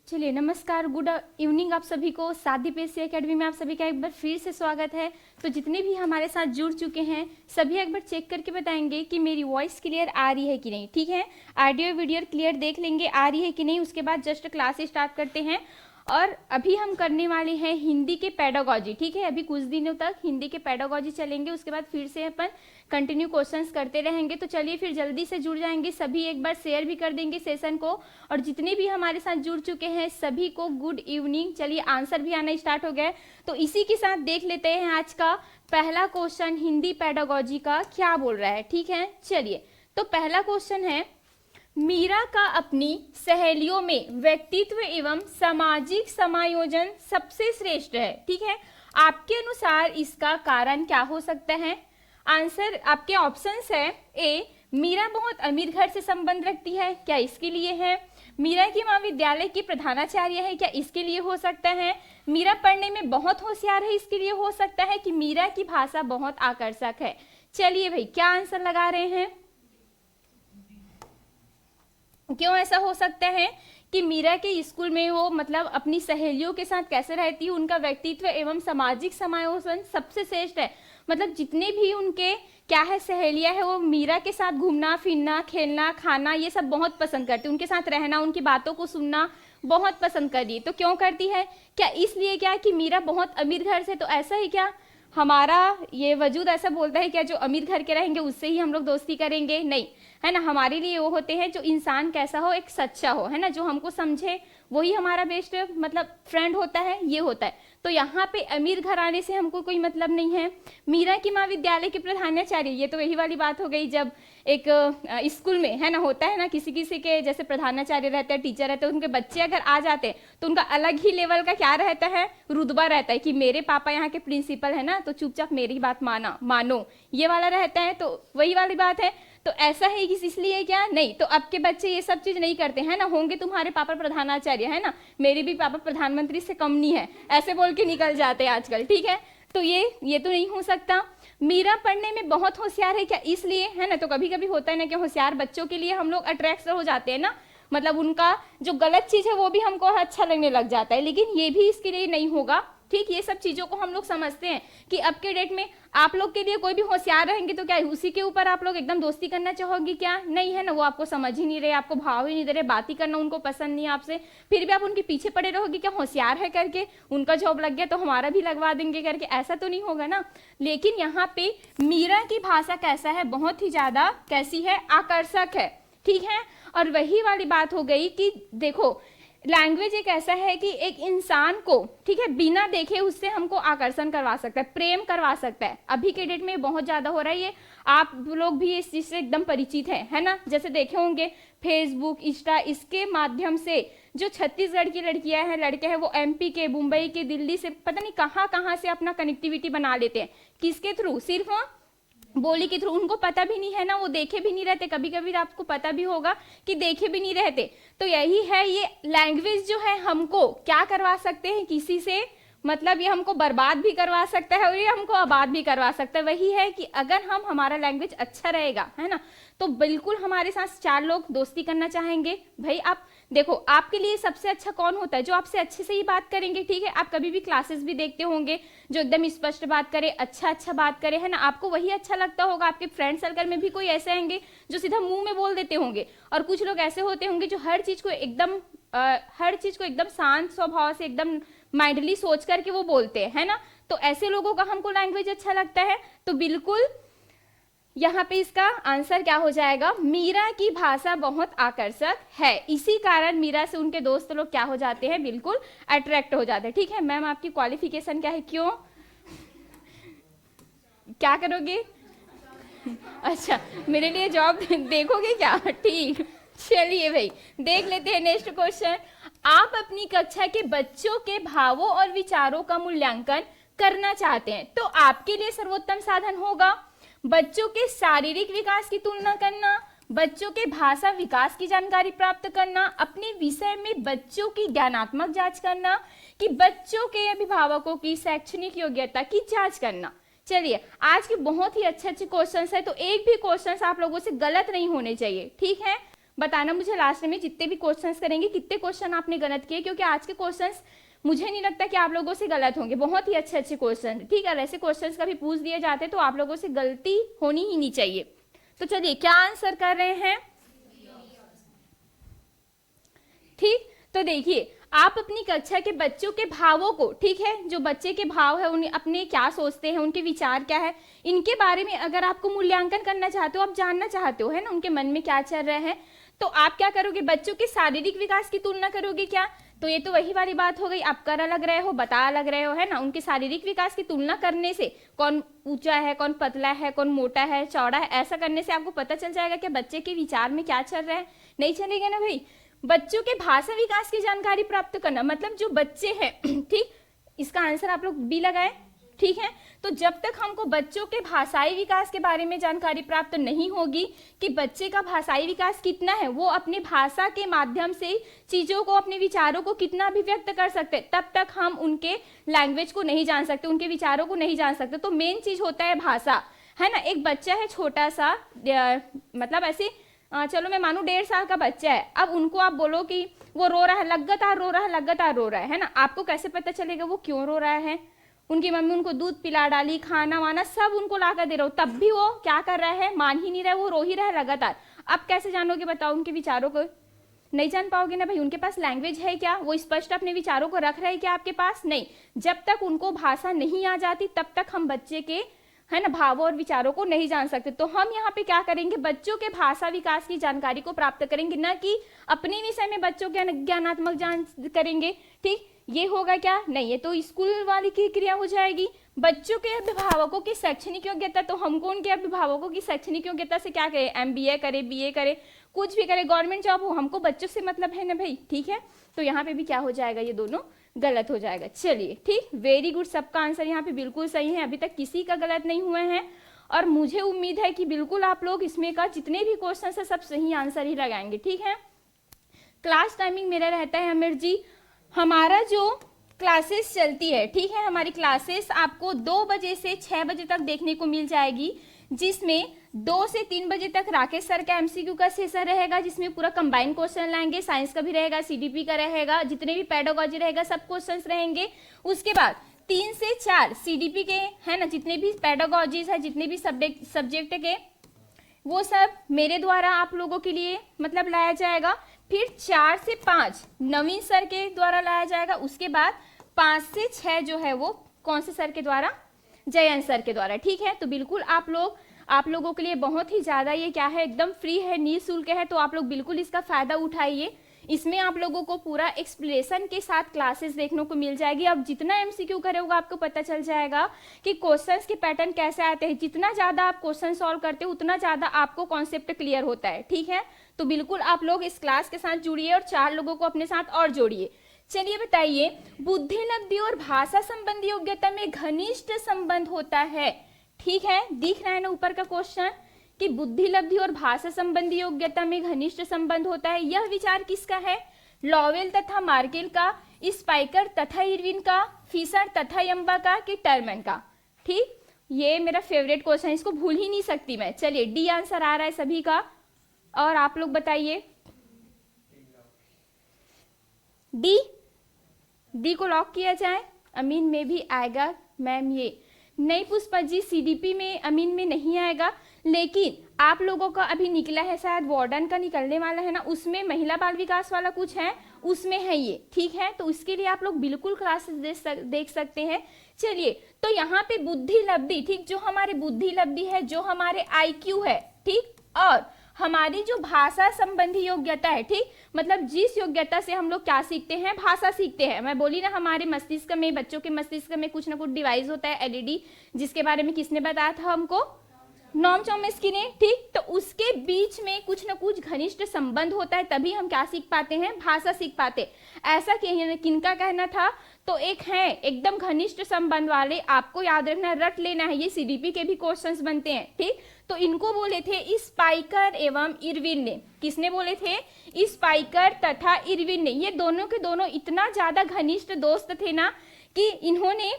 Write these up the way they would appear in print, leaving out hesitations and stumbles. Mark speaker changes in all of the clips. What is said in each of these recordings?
Speaker 1: चलिए नमस्कार, good evening आप सभी को। साधी पीएससी एकेडमी में आप सभी का एक बार फिर से स्वागत है। तो जितने भी हमारे साथ जुड़ चुके हैं सभी एक बार चेक करके बताएंगे कि मेरी वॉइस क्लियर आ रही है कि नहीं। ठीक है, ऑडियो वीडियो क्लियर देख लेंगे आ रही है कि नहीं, उसके बाद जस्ट क्लास स्टार्ट करते हैं। और अभी हम करने वाले हैं हिंदी के पेडागोजी। ठीक है, अभी कुछ दिनों तक हिंदी के पेडागोजी चलेंगे, उसके बाद फिर से अपन कंटिन्यू क्वेश्चंस करते रहेंगे। तो चलिए फिर जल्दी से जुड़ जाएंगे सभी, एक बार शेयर भी कर देंगे सेशन को। और जितने भी हमारे साथ जुड़ चुके हैं सभी को गुड इवनिंग। चलिए आंसर भी आना स्टार्ट हो गया है, तो इसी के साथ देख लेते हैं आज का पहला क्वेश्चन हिंदी पेडागोजी का क्या बोल रहा है। ठीक है, चलिए तो पहला क्वेश्चन है, मीरा का अपनी सहेलियों में व्यक्तित्व एवं सामाजिक समायोजन सबसे श्रेष्ठ है। ठीक है, आपके अनुसार इसका कारण क्या हो सकता है। आंसर आपके ऑप्शंस है, ए मीरा बहुत अमीर घर से संबंध रखती है, क्या इसके लिए है। मीरा की मां विद्यालय की प्रधानाचार्य है, क्या इसके लिए हो सकता है। मीरा पढ़ने में बहुत होशियार है, इसके लिए हो सकता है कि मीरा की भाषा बहुत आकर्षक है। चलिए भाई क्या आंसर लगा रहे हैं। क्यों ऐसा हो सकता है कि मीरा के स्कूल में वो मतलब अपनी सहेलियों के साथ कैसे रहती है, उनका व्यक्तित्व एवं सामाजिक समायोजन सबसे श्रेष्ठ है। मतलब जितने भी उनके क्या है सहेलियां है, वो मीरा के साथ घूमना फिरना खेलना खाना ये सब बहुत पसंद करती, उनके साथ रहना उनकी बातों को सुनना बहुत पसंद कर रही है। तो क्यों करती है, क्या इसलिए क्या कि मीरा बहुत अमीर घर से, तो ऐसा ही क्या हमारा ये वजूद ऐसा बोलता है क्या जो अमीर घर के रहेंगे उससे ही हम लोग दोस्ती करेंगे, नहीं है ना। हमारे लिए वो होते हैं जो इंसान कैसा हो, एक सच्चा हो, है ना, जो हमको समझे, वही हमारा बेस्ट मतलब फ्रेंड होता है, ये होता है। तो यहाँ पे अमीर घराने से हमको कोई मतलब नहीं है। मीरा की माँ विद्यालय की प्रधानाचार्य, ये तो यही वाली बात हो गई जब एक स्कूल में है ना होता है ना, किसी किसी के जैसे प्रधानाचार्य रहते हैं, टीचर रहते हैं, उनके बच्चे अगर आ जाते हैं तो उनका अलग ही लेवल का क्या रहता है, रुतबा रहता है कि मेरे पापा यहाँ के प्रिंसिपल है ना, तो चुपचाप मेरी बात मानो, ये वाला रहता है। तो वही वाली बात है। तो ऐसा है कि इसलिए क्या नहीं, तो अब के बच्चे ये सब चीज नहीं करते हैं ना, होंगे तुम्हारे पापा प्रधानाचार्य है ना, मेरे भी पापा प्रधानमंत्री से कम नहीं है, ऐसे बोल के निकल जाते हैं आजकल। ठीक है, तो ये तो नहीं हो सकता। मीरा पढ़ने में बहुत होशियार है, क्या इसलिए है ना। तो कभी कभी होता है ना कि होशियार बच्चों के लिए हम लोग अट्रैक्ट हो जाते हैं ना, मतलब उनका जो गलत चीज है वो भी हमको अच्छा लगने लग जाता है, लेकिन ये भी इसके लिए नहीं होगा। ठीक, ये सब चीजों को हम लोग समझते हैं कि अब के डेट में आप लोग के लिए कोई भी होशियार रहेंगे तो क्या उसी के ऊपर आप लोग एकदम दोस्ती करना चाहोगे, क्या नहीं है ना। वो आपको समझ ही नहीं रहे, आपको भाव ही नहीं दे रहे, बात ही करना उनको पसंद नहीं है आपसे, फिर भी आप उनके पीछे पड़े रहोगे क्या होशियार है करके, उनका जॉब लग गया तो हमारा भी लगवा देंगे करके, ऐसा तो नहीं होगा ना। लेकिन यहाँ पे मीरा की भाषा कैसा है, बहुत ही ज्यादा कैसी है, आकर्षक है। ठीक है, और वही वाली बात हो गई कि देखो लैंग्वेज एक ऐसा है कि एक इंसान को ठीक है बिना देखे उससे हमको आकर्षण करवा सकता है, प्रेम करवा सकता है। अभी के डेट में बहुत ज्यादा हो रहा है ये, आप लोग भी इस चीज से एकदम परिचित है ना। जैसे देखे होंगे फेसबुक इंस्टा, इसके माध्यम से जो छत्तीसगढ़ की लड़कियां हैं लड़के हैं वो एमपी के, मुंबई के, दिल्ली से पता नहीं कहाँ से अपना कनेक्टिविटी बना लेते हैं। किसके थ्रू, सिर्फ बोली के थ्रू, उनको पता भी नहीं है ना, वो देखे भी नहीं रहते, कभी कभी आपको पता भी होगा कि देखे भी नहीं रहते। तो यही है, ये लैंग्वेज जो है हमको क्या करवा सकते हैं किसी से, मतलब ये हमको बर्बाद भी करवा सकता है और ये हमको आबाद भी करवा सकता है। वही है कि अगर हमारा लैंग्वेज अच्छा रहेगा है ना, तो बिल्कुल हमारे साथ चार लोग दोस्ती करना चाहेंगे। भाई आप देखो, आपके लिए सबसे अच्छा कौन होता है, जो आपसे अच्छे से ही बात करेंगे। ठीक है, आप कभी भी क्लासेस भी देखते होंगे जो एकदम स्पष्ट बात करे, अच्छा बात करे, है ना, आपको वही अच्छा लगता होगा। आपके फ्रेंड सर्कल में भी कोई ऐसे आएंगे जो सीधा मुंह में बोल देते होंगे, और कुछ लोग ऐसे होते होंगे जो हर चीज को एकदम शांत स्वभाव से एकदम माइंडली सोच करके वो बोलते हैं, है ना। तो ऐसे लोगों का हमको लैंग्वेज अच्छा लगता है। तो बिल्कुल यहाँ पे इसका आंसर क्या हो जाएगा, मीरा की भाषा बहुत आकर्षक है, इसी कारण मीरा से उनके दोस्त लोग क्या हो जाते हैं, बिल्कुल अट्रैक्ट हो जाते हैं। ठीक है, मैम आपकी क्वालिफिकेशन क्या है, क्यों क्या करोगे, अच्छा मेरे लिए जॉब देखोगे क्या, ठीक। चलिए भाई देख लेते हैं नेक्स्ट क्वेश्चन। आप अपनी कक्षा के बच्चों के भावों और विचारों का मूल्यांकन करना चाहते हैं, तो आपके लिए सर्वोत्तम साधन होगा बच्चों के शारीरिक विकास की तुलना करना, बच्चों के भाषा विकास की जानकारी प्राप्त करना, अपने विषय में बच्चों की ज्ञानात्मक जांच करना, कि बच्चों के अभिभावकों की शैक्षणिक योग्यता की जांच करना। चलिए आज के बहुत ही अच्छे क्वेश्चंस है, तो एक भी क्वेश्चंस आप लोगों से गलत नहीं होने चाहिए। ठीक है, बताना मुझे लास्ट में जितने भी क्वेश्चंस करेंगे कितने क्वेश्चन आपने गलत किए, क्योंकि आज के क्वेश्चंस मुझे नहीं लगता कि आप लोगों से गलत होंगे, बहुत ही अच्छे अच्छे क्वेश्चन, ठीक है। ऐसे क्वेश्चंस कभी पूछ दिए जाते तो आप लोगों से गलती होनी ही नहीं चाहिए। तो चलिए क्या आंसर कर रहे हैं, ठीक। तो देखिए आप अपनी कक्षा के बच्चों के भावों को, ठीक है, जो बच्चे के भाव है उन्हें अपने क्या सोचते हैं, उनके विचार क्या है, इनके बारे में अगर आपको मूल्यांकन करना चाहते हो, आप जानना चाहते हो, है ना, उनके मन में क्या चल रहा है, तो आप क्या करोगे, बच्चों के शारीरिक विकास की तुलना करोगे क्या। तो ये तो वही वाली बात हो गई, आप कर अलग रहे हो, बता अलग रहे हो, है ना। उनके शारीरिक विकास की तुलना करने से कौन ऊंचा है, कौन पतला है, कौन मोटा है, चौड़ा है, ऐसा करने से आपको पता चल जाएगा कि बच्चे के विचार में क्या चल रहा है, नहीं चलेगा ना भाई। बच्चों के भाषा विकास की जानकारी प्राप्त करना, मतलब जो बच्चे हैं, ठीक, इसका आंसर आप लोग बी लगाए, ठीक है। तो जब तक हमको बच्चों के भाषाई विकास के बारे में जानकारी प्राप्त नहीं होगी कि बच्चे का भाषाई विकास कितना है, वो अपनी भाषा के माध्यम से चीजों को, अपने विचारों को कितना अभिव्यक्त कर सकते, तब तक हम उनके लैंग्वेज को नहीं जान सकते, उनके विचारों को नहीं जान सकते। तो मेन चीज होता है भाषा, है ना। एक बच्चा है छोटा सा, मतलब ऐसे चलो मैं मानू 1.5 साल का बच्चा है, अब उनको आप बोलो कि वो रो रहा है, लगातार रो रहा है, लगातार रो रहा है ना, आपको कैसे पता चलेगा वो क्यों रो रहा है। उनकी मम्मी उनको दूध पिला डाली, खाना वाना सब उनको ला कर दे रहा हो, तब भी वो क्या कर रहा है, मान ही नहीं रहा है, वो रो ही रहा है लगातार। अब कैसे जानोगे, बताओ, उनके विचारों को नहीं जान पाओगे ना भाई। उनके पास लैंग्वेज है क्या, वो स्पष्ट अपने विचारों को रख रहे हैं क्या आपके पास, नहीं। जब तक उनको भाषा नहीं आ जाती तब तक हम बच्चे के, है ना, भावों और विचारों को नहीं जान सकते। तो हम यहाँ पे क्या करेंगे, बच्चों के भाषा विकास की जानकारी को प्राप्त करेंगे, ना कि अपने विषय में बच्चों के ज्ञानात्मक जान करेंगे, ठीक। ये होगा क्या, नहीं, ये तो स्कूल वाली की क्रिया हो जाएगी। बच्चों के अभिभावकों की शैक्षणिक योग्यता, तो हमको उनके अभिभावकों की शैक्षणिक योग्यता से क्या करें, MBA करे, BA करे, कुछ भी करे, गवर्नमेंट जॉब हो, हमको बच्चों से मतलब है ना भाई, ठीक है। तो यहाँ पे भी क्या हो जाएगा, ये दोनों गलत हो जाएगा। चलिए ठीक, वेरी गुड, सबका आंसर यहाँ पे बिल्कुल सही है, अभी तक किसी का गलत नहीं हुए हैं। और मुझे उम्मीद है कि बिल्कुल आप लोग इसमें का जितने भी क्वेश्चन है सब सही आंसर ही लगाएंगे, ठीक है। क्लास टाइमिंग मेरा रहता है अमीर जी, हमारा जो क्लासेस चलती है, ठीक है, हमारी क्लासेस आपको 2 बजे से 6 बजे तक देखने को मिल जाएगी, जिसमें 2 से 3 बजे तक राकेश सर का MCQ का सेशन रहेगा, जिसमें पूरा कंबाइंड क्वेश्चन लाएंगे, साइंस का भी रहेगा, CDP का रहेगा, जितने भी पेडागोजी रहेगा सब क्वेश्चंस रहेंगे। उसके बाद 3 से 4 CDP के, है ना, जितने भी पेडागोजीज है, जितने भी सब्जेक्ट के, वो सब मेरे द्वारा आप लोगों के लिए मतलब लाया जाएगा। फिर 4 से 5 नवीन सर के द्वारा लाया जाएगा। उसके बाद 5 से 6 जो है वो कौन से सर के द्वारा, जयंत सर के द्वारा, ठीक है। तो बिल्कुल आप लोगों के लिए बहुत ही ज्यादा ये क्या है, एकदम फ्री है, निःशुल्क है, तो आप लोग बिल्कुल इसका फायदा उठाइए। इसमें आप लोगों को पूरा एक्सप्लेनेशन के साथ क्लासेस देखने को मिल जाएगी। अब जितना MCQ करोगे आपको पता चल जाएगा कि क्वेश्चंस के पैटर्न कैसे आते हैं। जितना ज्यादा आप क्वेश्चन सॉल्व करते हो उतना ज्यादा आपको कॉन्सेप्ट क्लियर होता है, ठीक है। तो बिल्कुल आप लोग इस क्लास के साथ जुड़िए और 4 लोगों को अपने साथ और जोड़िए। चलिए बताइए, बुद्धि लब्धि और भाषा संबंधी योग्यता में घनिष्ठ संबंध होता है, ठीक है। दिख रहा है ना ऊपर का क्वेश्चन कि बुद्धि लब्धि और भाषा संबंधी योग्यता में घनिष्ठ संबंध होता है। यह विचार किसका है, लॉवेल तथा मार्केल का, स्पाइकर तथा इरविन का, फिशर तथा यम्बा का, कि टर्मन का, ठीक। ये मेरा फेवरेट क्वेश्चन है, इसको भूल ही नहीं सकती मैं। चलिए डी आंसर आ रहा है सभी का, और आप लोग बताइए डी को लॉक किया जाए। अमीन में भी आएगा मैम, ये नहीं पुष्पा जी, CDP में अमीन में नहीं आएगा, लेकिन आप लोगों का अभी निकला है शायद वार्डन का निकलने वाला है ना, उसमें महिला बाल विकास वाला कुछ है, उसमें है ये, ठीक है। तो उसके लिए आप लोग बिल्कुल क्लासेस देख सकते हैं। चलिए, तो यहाँ पे बुद्धि लब्धि, ठीक, जो हमारे बुद्धि लब्धि है, जो हमारे IQ है, ठीक, और हमारी जो भाषा संबंधी योग्यता है, ठीक, मतलब जिस योग्यता से हम लोग क्या सीखते हैं, भाषा सीखते हैं। मैं बोली ना, हमारे मस्तिष्क में, बच्चों के मस्तिष्क में कुछ ना कुछ डिवाइस होता है, LED, जिसके बारे में किसने बताया था हमको, नॉम चॉम्स्की ने, ठीक। तो उसके बीच में कुछ ना कुछ घनिष्ठ संबंध होता है, तभी हम क्या सीख पाते हैं, भाषा सीख पाते। ऐसा किनका कहना था, तो एक है एकदम घनिष्ठ संबंध वाले, आपको याद रखना, रट लेना है, ये CDP के भी क्वेश्चंस बनते हैं, ठीक। तो इनको बोले थे स्पाइकर एवं इरविन ने। किसने बोले थे, स्पाइकर तथा इरविन ने। ये दोनों के दोनों इतना ज्यादा घनिष्ठ दोस्त थे ना कि इन्होंने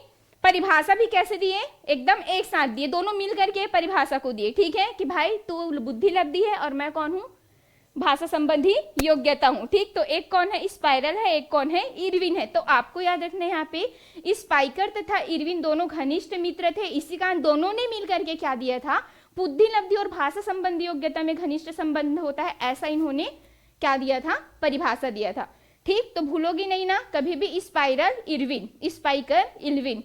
Speaker 1: परिभाषा भी कैसे दिए, एकदम एक साथ दिए, दोनों मिल करके परिभाषा को दिए, ठीक है, कि भाई तू बुद्धि लब्धि है और मैं कौन हूं, भाषा संबंधी योग्यता हूं। ठीक, तो एक कौन है, स्पाइरल है, एक कौन है, इरविन है। तो आपको याद रखना है यहाँ पे स्पाइकर तथा इरविन दोनों घनिष्ठ मित्र थे, इसी कारण दोनों ने मिलकर के क्या दिया था, बुद्धि लब्धि और भाषा संबंधी योग्यता में घनिष्ठ संबंध होता है, ऐसा इन्होंने क्या दिया था, परिभाषा दिया था। ठीक, तो भूलोगी नहीं ना कभी भी स्पाइरल इरविन, स्पाइकर इरविन,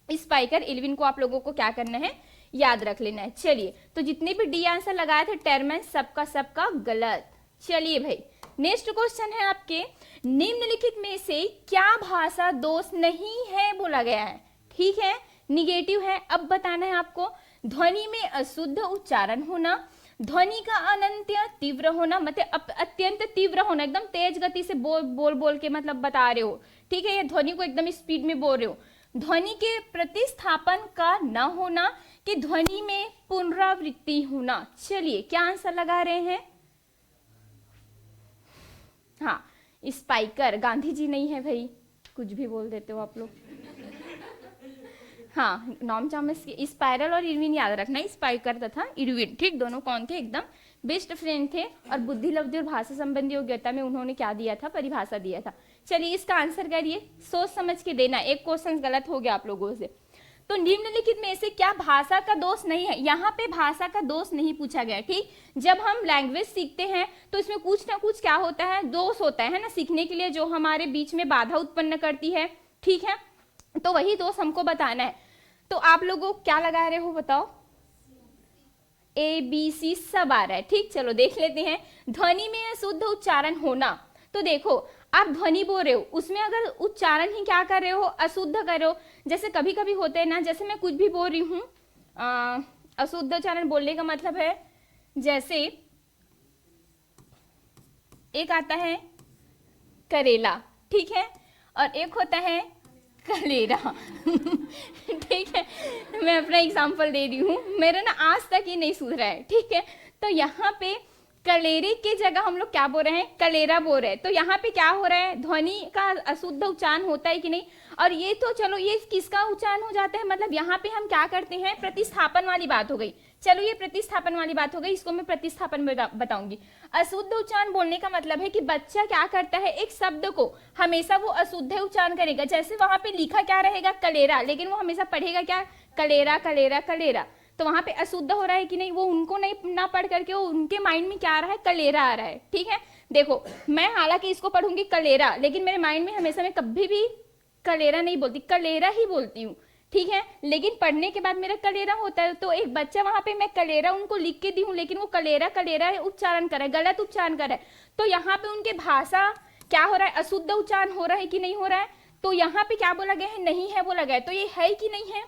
Speaker 1: स्पाइकर इरविन को आप लोगों को क्या करना है, याद रख लेना है। चलिए, तो जितने भी डी आंसर लगाए थे टर्मेन सबका गलत। चलिए भाई, नेक्स्ट क्वेश्चन है आपके, निम्नलिखित में से क्या भाषा दोष नहीं है बोला गया है। ठीक है, निगेटिव है। अब बताना है आपको, ध्वनि में अशुद्ध उच्चारण होना, ध्वनि का अनंत तीव्र होना, मतलब अत्यंत तीव्र होना, एकदम तेज गति से बोल के मतलब बता रहे हो। ठीक है, ये ध्वनि को एकदम स्पीड में बोल रहे हो। ध्वनि के प्रतिस्थापन का न होना, कि ध्वनि में पुनरावृत्ति होना। चलिए, क्या आंसर लगा रहे हैं, हाँ स्पाइकर, गांधी जी नहीं है भाई, कुछ भी बोल देते हो आप लोग। हाँ, नॉम चॉम्स्की, स्पाइरल और इरविन याद रखना, स्पाइकर तथा इरविन। ठीक, दोनों कौन थे, एकदम बेस्ट फ्रेंड थे, और बुद्धि लब्धि और भाषा संबंधी योग्यता में उन्होंने क्या दिया था, परिभाषा दिया था। चलिए, इसका आंसर करिए, सोच समझ के देना, एक क्वेश्चन गलत हो गया आप लोगों से। तो निम्नलिखित में से क्या भाषा का दोष नहीं है, यहाँ पे भाषा का दोष नहीं पूछा गया। ठीक, जब हम लैंग्वेज सीखते हैं तो इसमें कुछ ना कुछ क्या होता है, दोष होता है ना, सीखने के लिए जो हमारे बीच में बाधा उत्पन्न करती है। ठीक है, तो वही दोष हमको बताना है। तो आप लोगों क्या लगा रहे हो बताओ, ABC सब आ रहा है। ठीक, चलो देख लेते हैं। ध्वनि में अशुद्ध उच्चारण होना, तो देखो आप ध्वनि बोल रहे हो, उसमें अगर उच्चारण ही क्या कर रहे हो, अशुद्ध कर रहे हो। जैसे कभी कभी होते हैं ना, जैसे मैं कुछ भी बोल रही हूँ, अशुद्ध उच्चारण बोलने का मतलब है, जैसे एक आता है करेला, ठीक है, और एक होता है कलेरा। ठीक है, मैं अपना एग्जांपल दे रही हूँ, मेरा ना आज तक ये नहीं सुधरा है। ठीक है, तो यहाँ पे कलेरे की जगह हम लोग क्या बोल रहे हैं, कलेरा बोल रहे हैं। तो यहाँ पे क्या हो रहा है, ध्वनि का अशुद्ध उच्चारण होता है कि नहीं। और ये तो चलो, ये किसका उच्चारण हो जाता है, मतलब यहाँ पे हम क्या करते हैं, प्रतिस्थापन वाली बात हो गई। चलो, ये प्रतिस्थापन वाली बात हो गई, इसको मैं प्रतिस्थापन में बताऊंगी। अशुद्ध उच्चारण बोलने का मतलब है कि बच्चा क्या करता है, एक शब्द को हमेशा वो अशुद्ध उच्चारण करेगा। जैसे वहां पे लिखा क्या रहेगा, कलेरा, लेकिन वो हमेशा पढ़ेगा क्या, कलेरा कलेरा कलेरा। तो वहां पे अशुद्ध हो रहा है कि नहीं, वो उनको नहीं ना पढ़ करके वो उनके माइंड में क्या आ रहा है, कलेरा आ रहा है। ठीक है, देखो मैं हालांकि इसको पढ़ूंगी कलेरा, लेकिन मेरे माइंड में हमेशा मैं कभी भी कलेरा नहीं बोलती, कलेरा ही बोलती हूँ। ठीक है, लेकिन पढ़ने के बाद मेरा कलेरा होता है। तो एक बच्चा वहां पे, मैं कलेरा उनको लिख के दी हूँ, लेकिन वो कलेरा कलेरा उच्चारण कर रहा है, गलत उच्चारण कर रहा है। तो यहाँ पे उनके भाषा क्या हो रहा है, अशुद्ध उच्चारण हो रहा है कि नहीं हो रहा है। तो यहाँ पे क्या बोला गया है, नहीं है बोला गया है। तो ये है कि नहीं है,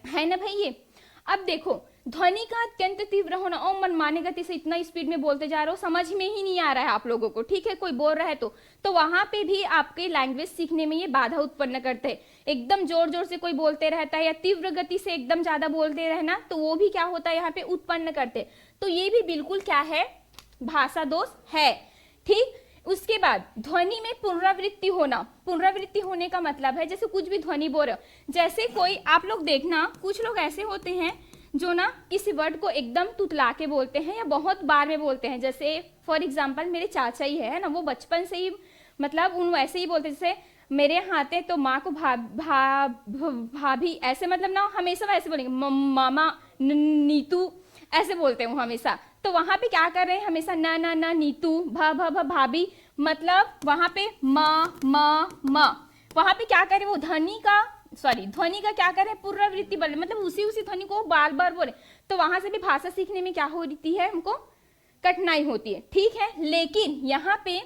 Speaker 1: है ना भाई ये। अब देखो, ध्वनि का अत्यंत तीव्र होना, और मनमाने गति से इतना स्पीड में बोलते जा रहे हो, समझ में ही नहीं आ रहा है आप लोगों को। ठीक है, कोई बोल रहा है तो वहां पे भी आपके लैंग्वेज सीखने में ये बाधा उत्पन्न करते हैं। एकदम जोर जोर से कोई बोलते रहता है, या तीव्र गति से एकदम ज्यादा बोलते रहना, तो वो भी क्या होता है, यहाँ पे उत्पन्न करते। तो ये भी बिल्कुल क्या है, भाषा दोष है। ठीक, उसके बाद ध्वनि में पुनरावृत्ति होना, पुनरावृत्ति होने का मतलब है, जैसे कुछ भी ध्वनि बोल रहे हो, जैसे कोई आप लोग देखना, कुछ लोग ऐसे होते हैं जो ना किसी वर्ड को एकदम तुतला के बोलते हैं, या बहुत बार में बोलते हैं। जैसे फॉर एग्जांपल मेरे चाचा ही है ना, वो बचपन से ही मतलब उन वैसे ही बोलते, जैसे मेरे हाथ है तो माँ को भाभी, ऐसे मतलब ना हमेशा वैसे बोलेंगे, मामा नीतू, ऐसे बोलते हैं वो हमेशा। तो वहां पे क्या कर रहे हैं, हमेशा ना ना ना नीतू, भाभी, मतलब वहां पे माँ, वहां पे क्या करे, वो ध्वनि का क्या करे, पुनरावृत्ति बोले, मतलब उसी ध्वनि को बार बार बोले। तो वहां से भी भाषा सीखने में क्या होती है, हमको कठिनाई होती है। ठीक है, लेकिन यहाँ पे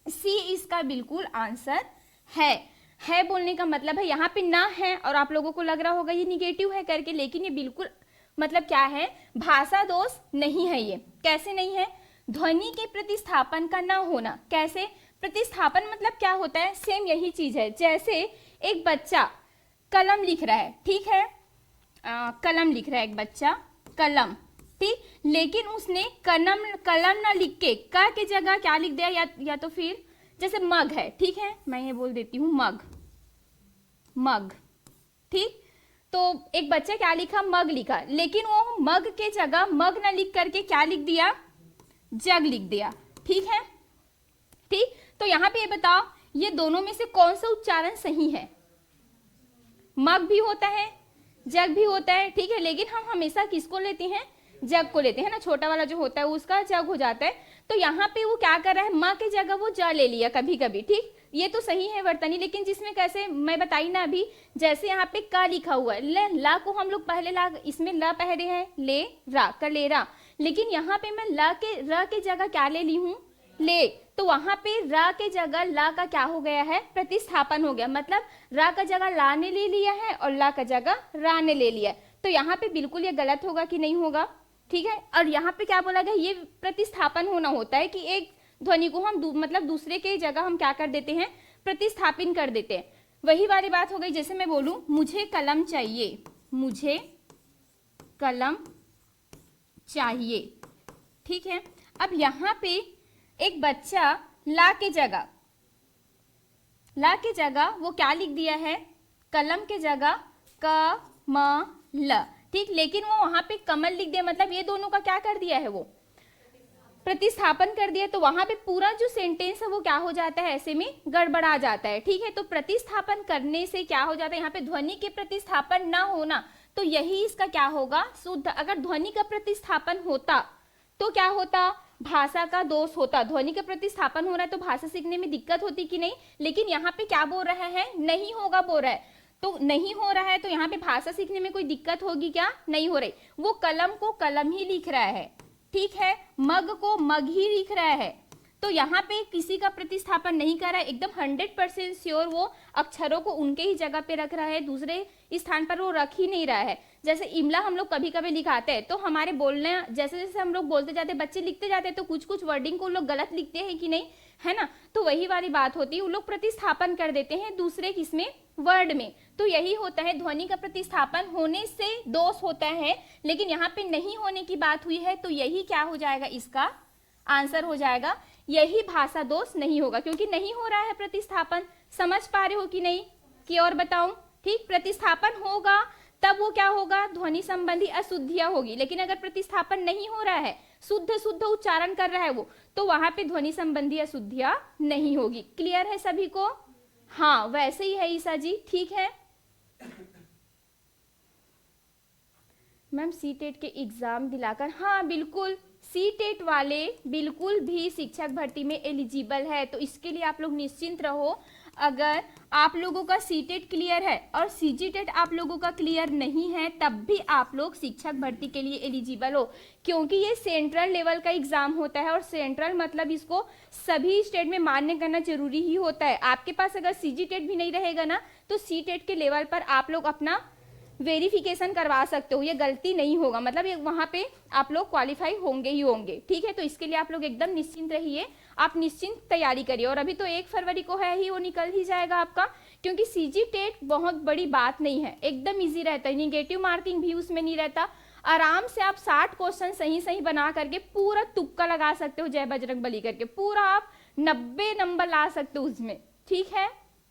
Speaker 1: सी इसका बिल्कुल आंसर है बोलने का मतलब है, यहाँ पे ना है, और आप लोगों को लग रहा होगा ये निगेटिव है करके, लेकिन ये बिल्कुल मतलब क्या है, भाषा दोष नहीं है। ये कैसे नहीं है, ध्वनि के प्रतिस्थापन का ना होना। कैसे, प्रतिस्थापन मतलब क्या होता है, सेम यही चीज है। जैसे एक बच्चा कलम लिख रहा है, ठीक है, कलम लिख रहा है एक बच्चा, कलम, ठीक, लेकिन उसने कलम ना लिख के क के जगह क्या लिख दिया, या तो फिर जैसे मग है, ठीक है, मैं ये बोल देती हूँ मग, ठीक। तो एक बच्चा क्या लिखा, मग लिखा, लेकिन वो मग के जगह मग ना लिख करके क्या लिख दिया, जग लिख दिया, ठीक है। ठीक, तो यहाँ पे ये बताओ ये दोनों में से कौन सा उच्चारण सही है? मग भी होता है, जग भी होता है, ठीक है, लेकिन हम हमेशा किसको लेते हैं? जग को लेते हैं ना, छोटा वाला जो होता है उसका जग हो जाता है। तो यहाँ पे वो क्या कर रहा है, माँ की जगह वो जा ले लिया कभी कभी, ठीक, ये तो सही है वर्तनी। लेकिन जिसमें कैसे मैं बताई ना अभी, जैसे यहाँ पे का लिखा हुआ है, ला को हम लोग पहले ला, इसमें ला पहले है, ले रा, कलेरा, लेकिन यहाँ पे मैं ला के र के जगह क्या ले ली हूँ? ले, तो वहां पे रा के जगह ला का क्या हो गया है? प्रतिस्थापन हो गया, मतलब रा का जगह ला ने ले लिया है और ला का जगह रा ने ले लिया है। तो यहाँ पे बिल्कुल ये गलत होगा कि नहीं होगा? ठीक है, और यहाँ पे क्या बोला गया, ये प्रतिस्थापन होना होता है कि एक ध्वनि को हम मतलब दूसरे के जगह हम क्या कर देते हैं? प्रतिस्थापित कर देते हैं। वही वाली बात हो गई, जैसे मैं बोलूं मुझे कलम चाहिए, मुझे कलम चाहिए, ठीक है। अब यहाँ पे एक बच्चा ला के जगह वो क्या लिख दिया है? कलम के जगह क म ल, ठीक, लेकिन वो वहां पे कमल लिख दिया, मतलब ये दोनों का क्या कर दिया है? वो प्रतिस्थापन कर दिया। तो वहां पे पूरा जो सेंटेंस है वो क्या हो जाता है? ऐसे में गड़बड़ा जाता है, ठीक है। तो प्रतिस्थापन करने से क्या हो जाता है? यहाँ पे ध्वनि के प्रतिस्थापन ना होना, तो यही इसका क्या होगा? शुद्ध। अगर ध्वनि का प्रतिस्थापन होता तो क्या होता? भाषा का दोष होता। ध्वनि का प्रतिस्थापन हो रहा है तो भाषा सीखने में दिक्कत होती कि नहीं? लेकिन यहाँ पे क्या बोल रहा है? नहीं होगा बोल रहा है। तो नहीं हो रहा है तो यहाँ पे भाषा सीखने में कोई दिक्कत होगी क्या? नहीं हो रही। वो कलम को कलम ही लिख रहा है, ठीक है, मग को मग ही लिख रहा है। तो यहाँ पे किसी का प्रतिस्थापन नहीं कर रहा है, एकदम 100% श्योर वो अक्षरों को उनके ही जगह पे रख रहा है, दूसरे स्थान पर वो रख ही नहीं रहा है। जैसे इमला हम लोग कभी कभी लिखाते हैं तो हमारे बोलने जैसे जैसे हम लोग बोलते जाते हैं, बच्चे लिखते जाते हैं, तो कुछ कुछ वर्डिंग को लोग गलत लिखते हैं कि नहीं, है ना। तो वही वाली बात होती है, वो लोग प्रतिस्थापन कर देते हैं दूसरे किसमें? वर्ड में। तो यही होता है, ध्वनि का प्रतिस्थापन होने से दोष होता है, लेकिन यहाँ पे नहीं होने की बात हुई है, तो यही क्या हो जाएगा? इसका आंसर हो जाएगा, यही भाषा दोष नहीं होगा, क्योंकि नहीं हो रहा है प्रतिस्थापन। समझ पा रहे हो कि नहीं? कि और बताऊं? ठीक, प्रतिस्थापन होगा तब वो क्या होगा? ध्वनि संबंधी अशुद्धियां होगी। लेकिन अगर प्रतिस्थापन नहीं हो रहा है, शुद्ध शुद्ध उच्चारण कर रहा है वो, तो वहां पे ध्वनि संबंधी अशुद्धियां नहीं होगी। क्लियर है सभी को? हाँ, वैसे ही है ईसा जी, ठीक है। मैम सीटेट के एग्जाम दिलाकर, हाँ बिल्कुल, सीटेट वाले बिल्कुल भी शिक्षक भर्ती में एलिजिबल है। तो इसके लिए आप लोग निश्चिंत रहो। अगर आप लोगों का सीटेट क्लियर है और सीजीटेट आप लोगों का क्लियर नहीं है, तब भी आप लोग शिक्षक भर्ती के लिए एलिजिबल हो, क्योंकि ये सेंट्रल लेवल का एग्जाम होता है। और सेंट्रल मतलब इसको सभी स्टेट में मान्य करना जरूरी ही होता है। आपके पास अगर सीजीटेट भी नहीं रहेगा ना, तो सीटेट के लेवल पर आप लोग अपना वेरिफिकेशन करवा सकते हो, ये गलती नहीं होगा, मतलब ये वहां पे आप लोग क्वालिफाई होंगे ही होंगे, ठीक है। तो इसके लिए आप लोग एकदम निश्चिंत रहिए, आप निश्चिंत तैयारी करिए। और अभी तो 1 फरवरी को है ही, वो निकल ही जाएगा आपका, क्योंकि सीजीटेट बहुत बड़ी बात नहीं है, एकदम इजी रहता है, निगेटिव मार्किंग भी उसमें नहीं रहता। आराम से आप 60 क्वेश्चन सही सही बना करके पूरा तुक्का लगा सकते हो, जय बजरंग बली करके पूरा आप 90 नंबर ला सकते हो उसमें, ठीक है।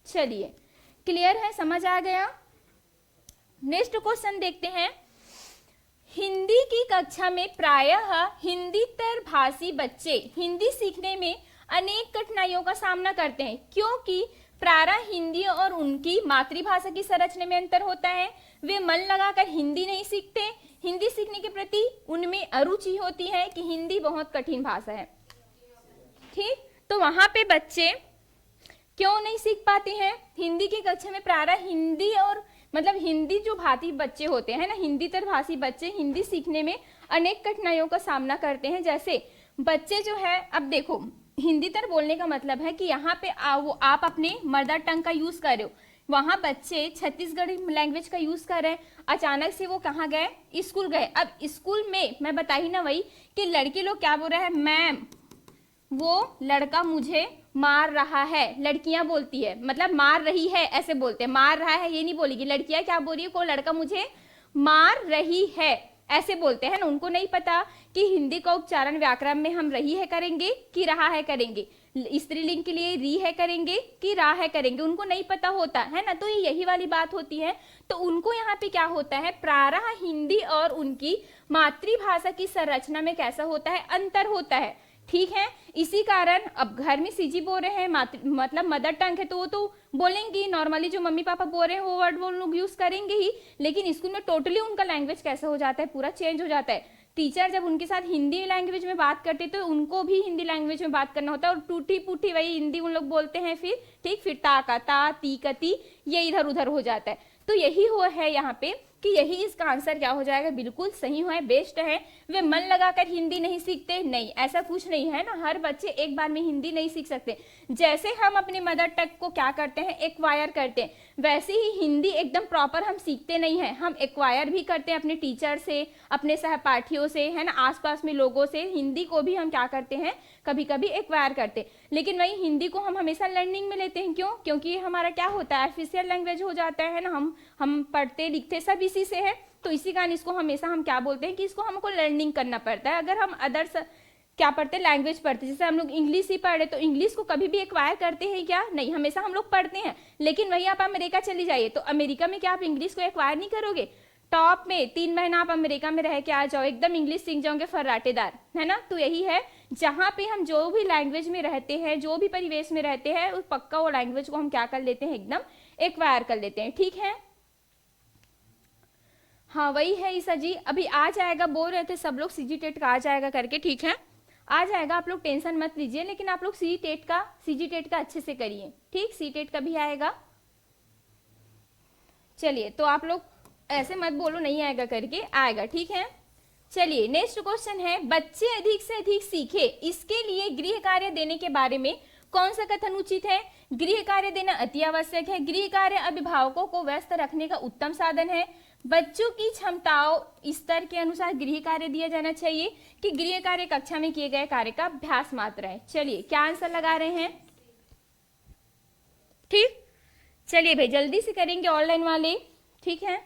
Speaker 1: चलिए, क्लियर है, समझ आ गया। नेक्स्ट क्वेश्चन देखते हैं। हिंदी की कक्षा में प्रायः हिंदीतर भाषी बच्चे हिंदी सीखने में अनेक कठिनाइयों का सामना करते हैं, क्योंकि प्रायः हिंदी और उनकी मातृभाषा की संरचना में अंतर होता है। वे मन लगाकर हिंदी नहीं सीखते, हिंदी सीखने के प्रति उनमें अरुचि होती है कि हिंदी बहुत कठिन भाषा है, ठीक। तो वहां पे बच्चे क्यों नहीं सीख पाते हैं? हिंदी की कक्षा में प्रायः हिंदी और मतलब हिंदी जो भाषी बच्चे होते हैं ना, हिंदीतर भाषी बच्चे हिंदी सीखने में अनेक कठिनाइयों का सामना करते हैं। जैसे बच्चे जो है, अब देखो हिंदीतर बोलने का मतलब है कि यहाँ पे आप अपने मदर टंग का यूज कर रहे हो, वहां बच्चे छत्तीसगढ़ी लैंग्वेज का यूज कर रहे हैं। अचानक से वो कहाँ गए? स्कूल गए। अब स्कूल में मैं बताई ना वही कि लड़के लोग क्या बोल रहे हैं, मैम वो लड़का मुझे मार रहा है, लड़कियां बोलती है, मतलब मार रही है ऐसे बोलते हैं, मार रहा है ये नहीं बोलेगी। लड़कियां क्या बोल रही है, कोई लड़का मुझे मार रही है ऐसे बोलते हैं ना। उनको नहीं पता कि हिंदी का उच्चारण व्याकरण में हम रही है करेंगे कि रहा है करेंगे, स्त्रीलिंग के लिए री है करेंगे कि रा है करेंगे, उनको नहीं पता होता है ना। तो यही वाली बात होती है। तो उनको यहाँ पे क्या होता है, प्रायः हिंदी और उनकी मातृभाषा की संरचना में कैसा होता है, अंतर होता है। ठीक है। इसी कारण अब घर में सीजी बोल रहे हैं, मतलब मदर टंग है, तो वो तो बोलेंगे नॉर्मली, जो मम्मी पापा बोल रहे हैं वो वर्ड वो लोग यूज करेंगे ही। लेकिन स्कूल में टोटली उनका लैंग्वेज कैसे हो जाता है, पूरा चेंज हो जाता है। टीचर जब उनके साथ हिंदी लैंग्वेज में बात करते तो उनको भी हिंदी लैंग्वेज में बात करना होता है, और टूटी फूटी वही हिंदी उन लोग बोलते हैं फिर, ठीक, फिर ता का ता, ती का ती, ये इधर उधर हो जाता है। तो यही हुआ है यहाँ पे कि यही इसका आंसर क्या हो जाएगा, बिल्कुल सही है, बेस्ट है। वे मन लगाकर हिंदी नहीं सीखते, नहीं, ऐसा कुछ नहीं है ना, हर बच्चे एक बार में हिंदी नहीं सीख सकते। जैसे हम अपने मदर टंग को क्या करते हैं, एक्वायर करते हैं, वैसे ही हिंदी एकदम प्रॉपर हम सीखते नहीं है, हम एक्वायर भी करते हैं अपने टीचर से, अपने सहपाठियों से, है ना, आसपास में लोगों से। हिंदी को भी हम क्या करते हैं, कभी कभी एक्वायर करते हैं, लेकिन वही हिंदी को हम हमेशा लर्निंग में लेते हैं। क्यों? क्योंकि ये हमारा क्या होता है, ऑफिशियल लैंग्वेज हो जाता है ना, हम पढ़ते लिखते सब इसी से है। तो इसी कारण इसको हमेशा हम क्या बोलते हैं कि इसको हमको लर्निंग करना पड़ता है। अगर हम अदर्स क्या पढ़ते, लैंग्वेज पढ़ते, जैसे हम लोग इंग्लिश ही पढ़े, तो इंग्लिश को कभी भी एक्वायर करते हैं क्या? नहीं, हमेशा हम लोग पढ़ते हैं। लेकिन वही आप अमेरिका चली जाइए, तो अमेरिका में क्या आप इंग्लिश को एक्वायर नहीं करोगे? टॉप में 3 महीना आप अमेरिका में रह के आ जाओ, एकदम इंग्लिश सीख जाओगे फर्राटेदार, है ना। तो यही है, जहां पे हम जो भी लैंग्वेज में रहते हैं, जो भी परिवेश में रहते हैं, उस पक्का वो लैंग्वेज को हम क्या कर लेते हैं, एकदम एक्वायर कर लेते हैं, ठीक है। हाँ वही है ईसा जी, अभी आ जाएगा, बोल रहे थे सब लोग सीजी टेट का आ जाएगा करके, ठीक है, आ जाएगा, आप लोग टेंशन मत लीजिए। लेकिन आप लोग सीजी टेट का अच्छे से करिए, ठीक, सी टेट का भी आएगा। चलिए, तो आप लोग ऐसे मत बोलो नहीं आएगा करके, आएगा, ठीक है। चलिए नेक्स्ट क्वेश्चन है, बच्चे अधिक से अधिक सीखे, इसके लिए गृह कार्य देने के बारे में कौन सा कथन उचित है? गृह कार्य देना अति आवश्यक है, गृह कार्य अभिभावकों को व्यस्त रखने का उत्तम साधन है, बच्चों की क्षमताओं स्तर के अनुसार गृह कार्य दिया जाना चाहिए, कि गृह कार्य कक्षा में किए गए कार्य का अभ्यास मात्र है। चलिए क्या आंसर लगा रहे हैं, ठीक। चलिए भाई जल्दी से करेंगे ऑनलाइन वाले, ठीक है।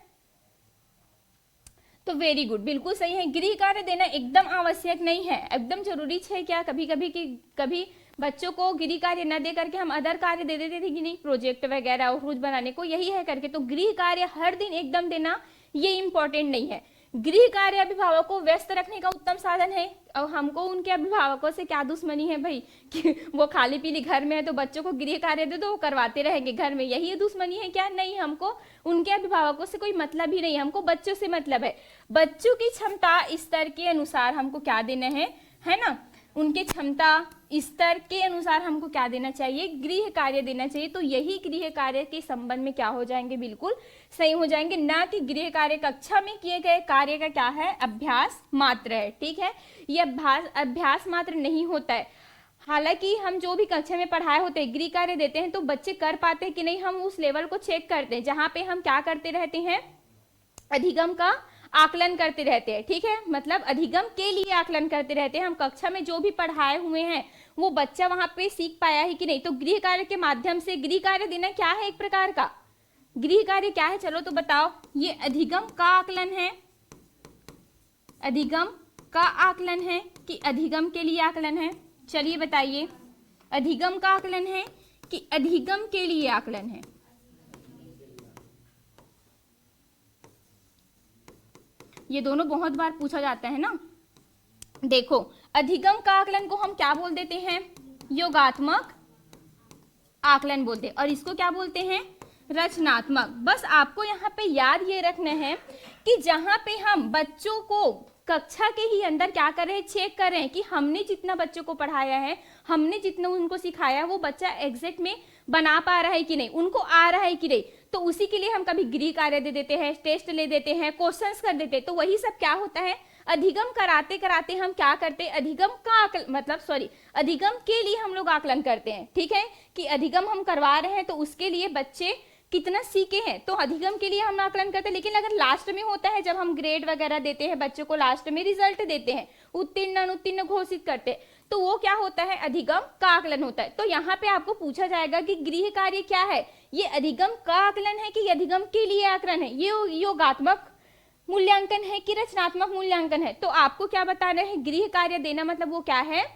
Speaker 1: तो वेरी गुड, बिल्कुल सही है, गृह कार्य देना एकदम आवश्यक नहीं है, एकदम जरूरी है। क्या कभी कभी कि कभी बच्चों को गृह कार्य न दे करके हम अदर कार्य दे देते थे कि नहीं, प्रोजेक्ट वगैरह और कुछ बनाने को, यही है करके। तो गृह कार्य हर दिन एकदम देना ये इंपॉर्टेंट नहीं है। गृह कार्य अभिभावकों को व्यस्त रखने का उत्तम साधन है। और हमको उनके अभिभावकों से क्या दुश्मनी है भाई कि वो खाली पीली घर में है तो बच्चों को गृह कार्य दे दो, वो करवाते रहेंगे घर में, यही दुश्मनी है क्या? नहीं, हमको उनके अभिभावकों से कोई मतलब ही नहीं, हमको बच्चों से मतलब है। बच्चों की क्षमता स्तर के अनुसार हमको क्या देना है ना, उनके क्षमता स्तर के अनुसार हमको क्या देना चाहिए, गृह कार्य देना चाहिए। तो यही गृह कार्य के संबंध में क्या हो जाएंगे, बिल्कुल सही हो जाएंगे, ना कि गृह कार्य कक्षा में किए गए कार्य का क्या है, अभ्यास मात्र है, ठीक है। ये अभ्यास मात्र नहीं होता है। हालांकि हम जो भी कक्षा में पढ़ाए होते हैं, गृह कार्य देते हैं तो बच्चे कर पाते हैं कि नहीं, हम उस लेवल को चेक करते हैं, जहां पे हम क्या करते रहते हैं, अधिगम का आकलन करते रहते हैं, ठीक है। मतलब अधिगम के लिए आकलन करते रहते हैं, हम कक्षा में जो भी पढ़ाए हुए हैं वो बच्चा वहां पे सीख पाया है कि नहीं। तो गृह कार्य के माध्यम से, गृह कार्य देना क्या है, एक प्रकार का गृह कार्य क्या है, चलो तो बताओ। ये अधिगम का आकलन है, अधिगम का आकलन है कि अधिगम के लिए आकलन है? चलिए बताइए, अधिगम का आकलन है कि अधिगम के लिए आकलन है? ये दोनों बहुत बार पूछा जाता है ना। देखो, अधिगम का आकलन को हम क्या बोल देते हैं, योगात्मक आकलन बोलते हैं, और इसको क्या बोलते हैं, रचनात्मक। बस आपको यहाँ पे याद ये रखना है कि जहां पे हम बच्चों को कक्षा के ही अंदर क्या कर रहे हैं, चेक कर रहे हैं कि हमने जितना बच्चों को पढ़ाया है, हमने जितना उनको सिखाया, वो बच्चा एग्जैक्ट में बना पा रहा है कि नहीं, उनको आ रहा है कि नहीं। तो उसी के लिए हम कभी गृह कार्य दे देते हैं, टेस्ट ले देते हैं, क्वेश्चंस कर देते हैं। तो वही सब क्या होता है, अधिगम कराते कराते हम क्या करते हैं, अधिगम का अधिगम के लिए हम लोग आकलन करते हैं, ठीक है, कि अधिगम हम करवा रहे हैं तो उसके लिए बच्चे कितना सीखे हैं, तो अधिगम के लिए हम आकलन करते हैं। लेकिन अगर लास्ट में होता है, जब हम ग्रेड वगैरह देते हैं बच्चों को, लास्ट में रिजल्ट देते हैं, उत्तीर्ण अनुत्तीर्ण घोषित करते हैं, तो वो क्या होता है, अधिगम का आकलन होता है। तो यहाँ पे आपको पूछा जाएगा कि गृह कार्य क्या है, ये अधिगम का आकलन है कि अधिगम के लिए आकलन है, ये योगात्मक मूल्यांकन है कि रचनात्मक मूल्यांकन है। तो आपको क्या बताना है, गृह कार्य देना मतलब वो क्या है,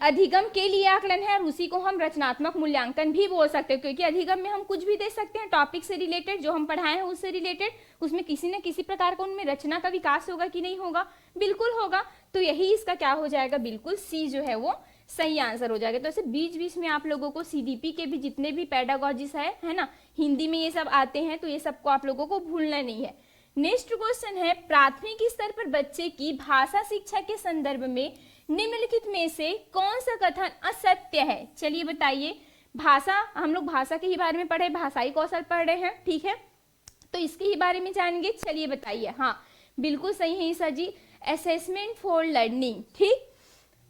Speaker 1: अधिगम के लिए आकलन है, और उसी को हम रचनात्मक मूल्यांकन भी बोल सकते हैं, क्योंकि अधिगम में हम कुछ भी दे सकते हैं टॉपिक से रिलेटेड, जो हम पढ़ाए हैं उससे रिलेटेड, उसमें किसी न किसी प्रकार का उनमें रचना का विकास होगा कि नहीं होगा, बिल्कुल होगा। तो यही इसका क्या हो जाएगा, बिल्कुल सी जो है वो सही आंसर हो जाएगा। तो ऐसे बीच बीच में आप लोगों को सीडीपी के भी जितने भी पेडागॉजिस है ना, हिंदी में ये सब आते हैं, तो ये सबको आप लोगों को भूलना नहीं है। नेक्स्ट क्वेश्चन है, प्राथमिक स्तर पर बच्चे की भाषा शिक्षा के संदर्भ में निम्नलिखित में से कौन सा कथन असत्य है? चलिए बताइए। भाषा, हम लोग भाषा के ही बारे में पढ़े, भाषाई कौशल पढ़ रहे हैं, ठीक है, तो इसके ही बारे में जानेंगे। चलिए बताइए। हाँ बिल्कुल सही है sir ji, assessment for learning, ठीक।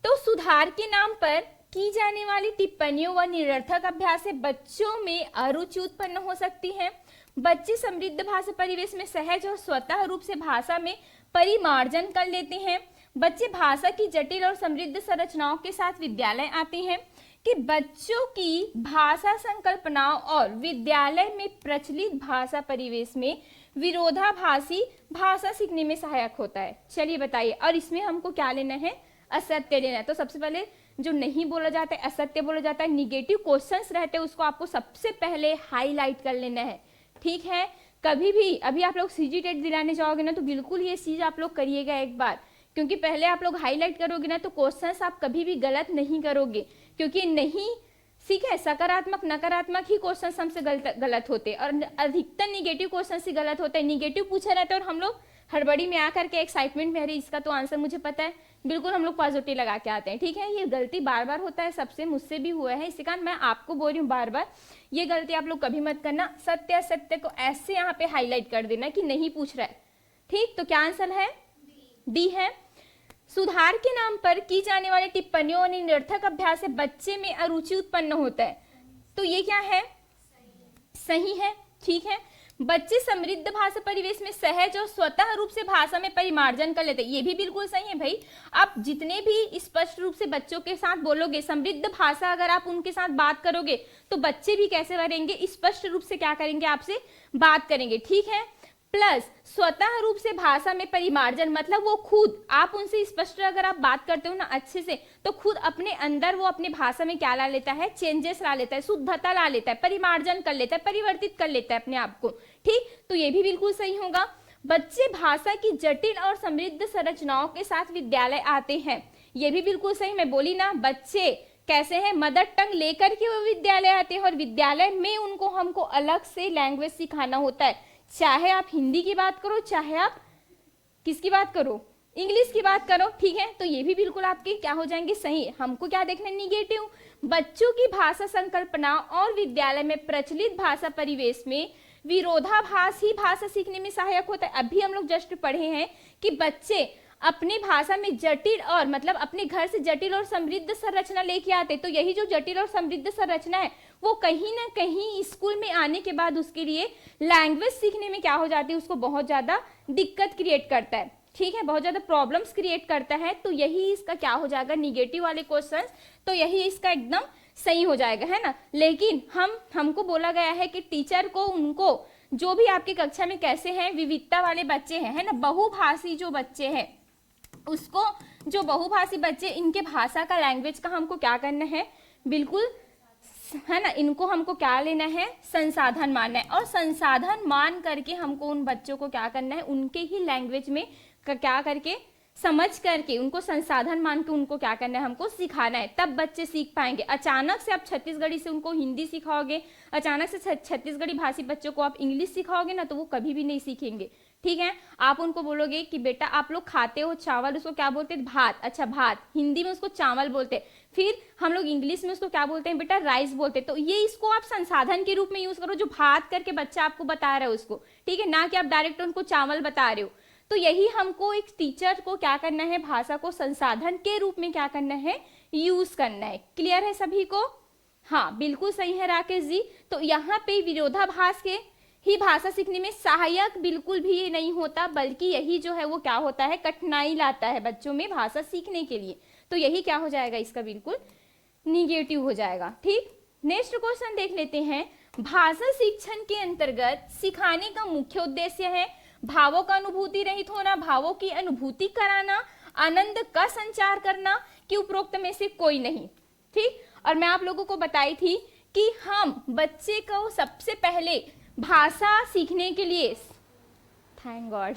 Speaker 1: तो सुधार के नाम पर की जाने वाली टिप्पणियों व निरर्थक अभ्यास से बच्चों में अरुचि उत्पन्न हो सकती है। बच्चे समृद्ध भाषा परिवेश में सहज और स्वतः रूप से भाषा में परिमार्जन कर लेते हैं। बच्चे भाषा की जटिल और समृद्ध संरचनाओं के साथ विद्यालय आते हैं। कि बच्चों की भाषा संकल्पनाओं और विद्यालय में प्रचलित भाषा परिवेश में विरोधाभासी भाषा सीखने में सहायक होता है। चलिए बताइए, और इसमें हमको क्या लेना है, असत्य लेना है। तो सबसे पहले जो नहीं बोला जाता है, असत्य बोला जाता है, निगेटिव क्वेश्चंस रहते हैं, उसको आपको सबसे पहले हाईलाइट कर लेना है, ठीक है। कभी भी अभी आप लोग सीजी टेट दिलाने जाओगे ना, तो बिल्कुल ये चीज आप लोग करिएगा एक बार, क्योंकि पहले आप लोग हाईलाइट करोगे ना तो क्वेश्चंस आप कभी भी गलत नहीं करोगे, क्योंकि नहीं ठीक है, सकारात्मक नकारात्मक ही क्वेश्चन हमसे गलत होते हैं, और अधिकतर निगेटिव क्वेश्चन ही गलत होते हैं। निगेटिव पूछा रहता है और हम लोग हड़बड़ी में आकर के एक्साइटमेंट में, अरे इसका तो आंसर मुझे पता है, बिल्कुल हम लोग पॉजिटिव लगा के आते हैं, ठीक है। ये गलती बार बार होता है, सबसे, मुझसे भी हुआ है, इसी कारण मैं आपको बोल रही हूँ बार बार, ये गलती आप लोग कभी मत करना। सत्य असत्य को ऐसे यहाँ पे हाईलाइट कर देना कि नहीं पूछ रहा है, ठीक। तो क्या आंसर है, डी है। सुधार के नाम पर की जाने वाली टिप्पणियों और निरर्थक अभ्यास से बच्चे में अरुचि उत्पन्न होता है, तो ये क्या है, सही है, ठीक है। बच्चे समृद्ध भाषा परिवेश में सहज और स्वतः रूप से भाषा में परिमार्जन कर लेते हैं, ये भी बिल्कुल सही है भाई। आप जितने भी स्पष्ट रूप से बच्चों के साथ बोलोगे, समृद्ध भाषा अगर आप उनके साथ बात करोगे, तो बच्चे भी कैसे करेंगे, स्पष्ट रूप से क्या करेंगे, आपसे बात करेंगे, ठीक है। प्लस स्वतः रूप से भाषा में परिमार्जन, मतलब वो खुद, आप उनसे स्पष्ट अगर आप बात करते हो ना अच्छे से, तो खुद अपने अंदर वो अपने भाषा में क्या ला लेता है, चेंजेस ला लेता है, शुद्धता ला लेता है, परिमार्जन कर लेता है, परिवर्तित कर लेता है अपने आप को, ठीक। तो ये भी बिल्कुल सही होगा। बच्चे भाषा की जटिल और समृद्ध संरचनाओं के साथ विद्यालय आते हैं, ये भी बिल्कुल सही। मैं बोली ना, बच्चे कैसे हैं, मदर टंग लेकर के वो विद्यालय आते हैं, और विद्यालय में उनको हमको अलग से लैंग्वेज सिखाना होता है, चाहे आप हिंदी की बात करो, चाहे आप किसकी बात करो, इंग्लिश की बात करो, ठीक है। तो ये भी बिल्कुल आपके क्या हो जाएंगे, सही। हमको क्या देखना है, निगेटिव। बच्चों की भाषा संकल्पना और विद्यालय में प्रचलित भाषा परिवेश में विरोधाभास ही भाषा सीखने में सहायक होता है। अभी हम लोग जस्ट पढ़े हैं कि बच्चे अपनी भाषा में जटिल और, मतलब अपने घर से जटिल और समृद्ध संरचना लेके आते, तो यही जो जटिल और समृद्ध संरचना है वो कहीं ना कहीं स्कूल में आने के बाद उसके लिए लैंग्वेज सीखने में क्या हो जाती है, उसको बहुत ज्यादा दिक्कत क्रिएट करता है, ठीक है, बहुत ज्यादा प्रॉब्लम्स क्रिएट करता है। तो यही इसका क्या हो जाएगा, निगेटिव वाले क्वेश्चंस, तो यही इसका एकदम सही हो जाएगा, है ना। लेकिन हमको बोला गया है कि टीचर को, उनको जो भी आपकी कक्षा में कैसे हैं, विविधता वाले बच्चे हैं, है ना, बहुभाषी जो बच्चे हैं, उसको, जो बहुभाषी बच्चे, इनके भाषा का, लैंग्वेज का हमको क्या करना है, बिल्कुल, है ना, इनको हमको क्या लेना है, संसाधन मानना है, और संसाधन मान करके हमको उन बच्चों को क्या करना है, उनके ही लैंग्वेज में क्या करके, समझ करके, उनको संसाधन मान के उनको क्या करना है, हमको सिखाना है, तब बच्चे सीख पाएंगे। अचानक से आप छत्तीसगढ़ी से उनको हिंदी सिखाओगे, अचानक से छत्तीसगढ़ी भाषी बच्चों को आप इंग्लिश सिखाओगे ना, तो वो कभी भी नहीं सीखेंगे, ठीक है। आप उनको बोलोगे कि बेटा आप लोग खाते हो चावल, उसको क्या बोलते हैं, भात, अच्छा भात, हिंदी में उसको चावल बोलते हैं, फिर हम लोग इंग्लिश में उसको क्या बोलते हैं, बेटा राइस बोलते हैं। तो ये, इसको आप संसाधन के रूप में यूज करो, जो भात करके बच्चा आपको बता रहा है उसको, ठीक है, ना कि आप डायरेक्ट उनको चावल बता रहे हो। तो यही हमको एक टीचर को क्या करना है, भाषा को संसाधन के रूप में क्या करना है, यूज करना है। क्लियर है सभी को, हाँ बिल्कुल सही है राकेश जी। तो यहाँ पे विरोधाभास के ही भाषा सीखने में सहायक बिल्कुल भी ये नहीं होता, बल्कि यही जो है वो क्या होता है, कठिनाई लाता है बच्चों में भाषा सीखने के लिए। तो यही क्या हो जाएगा, इसका बिल्कुल निगेटिव हो जाएगा, ठीक। नेक्स्ट क्वेश्चन देख लेते हैं। भाषा शिक्षण के अंतर्गत सिखाने का मुख्य उद्देश्य है भावों का अनुभूति रहित होना, भावों की अनुभूति कराना, आनंद का संचार करना कि उपरोक्त में से कोई नहीं। ठीक, और मैं आप लोगों को बताई थी कि हम बच्चे को सबसे पहले भाषा सीखने के लिए, थैंक गॉड,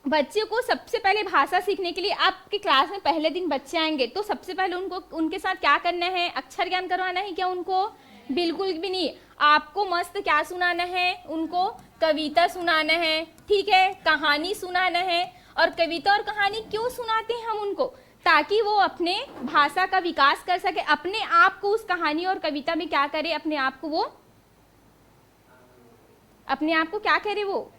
Speaker 1: बच्चे को सबसे पहले भाषा सीखने के लिए आपके क्लास में पहले दिन बच्चे आएंगे तो सबसे पहले उनको उनके साथ क्या करना है, अक्षर ज्ञान करवाना है क्या उनको? बिल्कुल भी नहीं। आपको मस्त क्या सुनाना है उनको? कविता सुनाना है, ठीक है, कहानी सुनाना है। और कविता और कहानी क्यों सुनाते हैं हम उनको? ताकि वो अपने भाषा का विकास कर सके, अपने आप को उस कहानी और कविता में क्या करे, अपने आप को वो, अपने आप को क्या करे वो,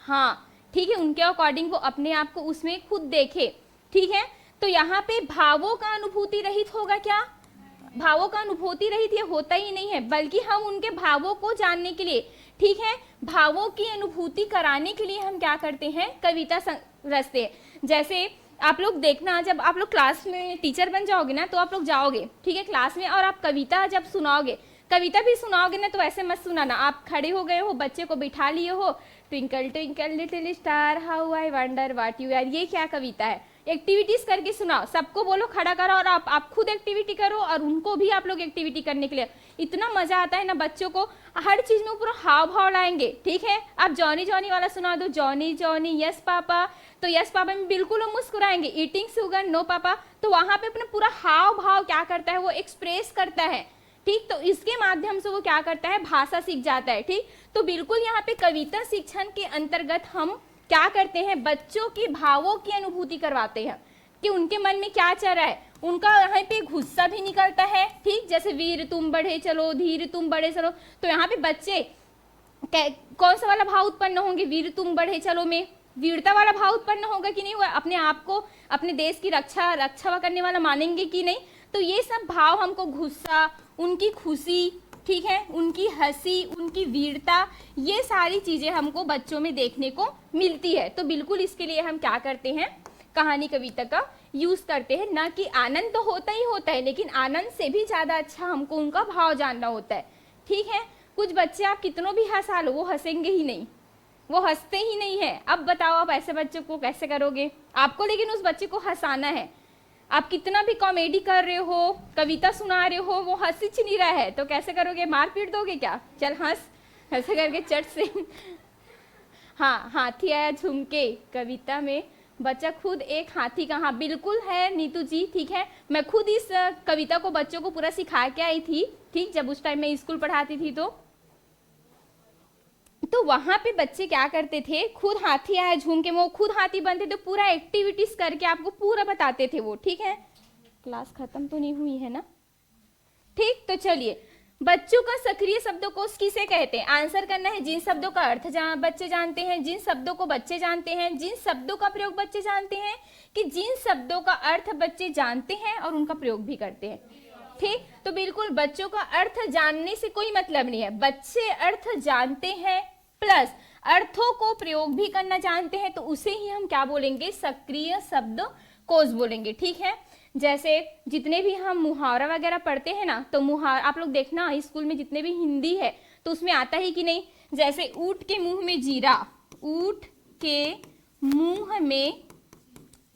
Speaker 1: हाँ ठीक है, उनके अकॉर्डिंग वो अपने आप को उसमें खुद देखे। ठीक है, तो यहाँ पे भावों का अनुभूति रहित होगा क्या? भावों का अनुभूति रहित ये होता ही नहीं है, बल्कि हम उनके भावों को जानने के लिए, ठीक है, भावों की अनुभूति कराने के लिए हम क्या करते हैं, कविता रचते हैं। जैसे आप लोग देखना, जब आप लोग क्लास में टीचर बन जाओगे ना तो आप लोग जाओगे, ठीक है, क्लास में, और आप कविता जब सुनाओगे, कविता भी सुनाओगे ना तो ऐसे मत सुनाना, आप खड़े हो गए हो, बच्चे को बिठा लिए हो, twinkle twinkle little star how I wonder what you are, ये क्या कविता है? एक्टिविटीज करके सुनाओ, सबको बोलो खड़ा करो और आप खुद एक्टिविटी करो और उनको भी आप लोग एक्टिविटी करने के लिए, इतना मजा आता है ना बच्चों को, हर चीज में पूरा हाव भाव लाएंगे। ठीक है, आप जॉनी जॉनी वाला सुना दो, जॉनी जॉनी यस पापा, तो यस पापा में बिल्कुल वो मुस्कुराएंगे। ईटिंग शुगर नो पापा, तो वहां पे अपना पूरा हाव भाव क्या करता है, वो एक्सप्रेस करता है। ठीक, तो इसके माध्यम से वो क्या करता है, भाषा सीख जाता है। ठीक, तो बिल्कुल यहाँ पे कविता शिक्षण के अंतर्गत हम क्या करते हैं, बच्चों की भावों की अनुभूति करवाते हैं कि उनके मन में क्या चल रहा है, उनका यहाँ पे गुस्सा भी निकलता है। ठीक, जैसे वीर तुम बढ़े चलो, धीर तुम बढ़े चलो, तो यहाँ पे बच्चे कौन सा वाला भाव उत्पन्न होंगे, वीर तुम बढ़े चलो में वीरता वाला भाव उत्पन्न होगा कि नहीं, वो अपने आप को अपने देश की रक्षा करने वाला मानेंगे कि नहीं। तो ये सब भाव हमको, गुस्सा, उनकी खुशी, ठीक है, उनकी हंसी, उनकी वीरता, ये सारी चीजें हमको बच्चों में देखने को मिलती है। तो बिल्कुल इसके लिए हम क्या करते हैं, कहानी कविता का यूज करते हैं। ना कि आनंद तो होता ही होता है, लेकिन आनंद से भी ज्यादा अच्छा हमको उनका भाव जानना होता है। ठीक है, कुछ बच्चे आप कितनों भी हंसा लो, वो हंसेंगे ही नहीं, वो हंसते ही नहीं है। अब बताओ आप ऐसे बच्चों को कैसे करोगे? आपको लेकिन उस बच्चे को हंसाना है। आप कितना भी कॉमेडी कर रहे हो, कविता सुना रहे हो, वो हंस ही नहीं रहा है, तो कैसे करोगे? मार पीट दोगे क्या? चल हंस, ऐसे करके चट से। हाँ, हाथी आया झुमके कविता में बच्चा खुद एक हाथी का, हाँ बिल्कुल है नीतू जी, ठीक है, मैं खुद इस कविता को बच्चों को पूरा सिखा के आई थी। ठीक, जब उस टाइम मैं स्कूल पढ़ाती थी तो वहां पे बच्चे क्या करते थे, खुद हाथी आया झूम के, वो खुद हाथी बनते थे, पूरा एक्टिविटीज करके आपको पूरा बताते थे वो। ठीक है, क्लास खत्म तो नहीं हुई है ना? ठीक, तो चलिए, बच्चों का सक्रिय शब्दकोश किसे कहते हैं? आंसर करना है। जिन शब्दों का अर्थ बच्चे जानते हैं, जिन शब्दों को बच्चे जानते हैं, जिन शब्दों का प्रयोग बच्चे जानते हैं, कि जिन शब्दों का अर्थ बच्चे जानते हैं और उनका प्रयोग भी करते हैं। ठीक, तो बिल्कुल बच्चों का अर्थ जानने से कोई मतलब नहीं है, बच्चे अर्थ जानते हैं प्लस अर्थों को प्रयोग भी करना जानते हैं, तो उसे ही हम क्या बोलेंगे, सक्रिय शब्दकोश बोलेंगे। ठीक है, जैसे जितने भी हम मुहावरा वगैरह पढ़ते हैं ना, तो मुहावरा आप लोग देखना स्कूल में जितने भी हिंदी है तो उसमें आता ही कि नहीं, जैसे ऊंट के मुंह में जीरा, ऊंट के मुंह में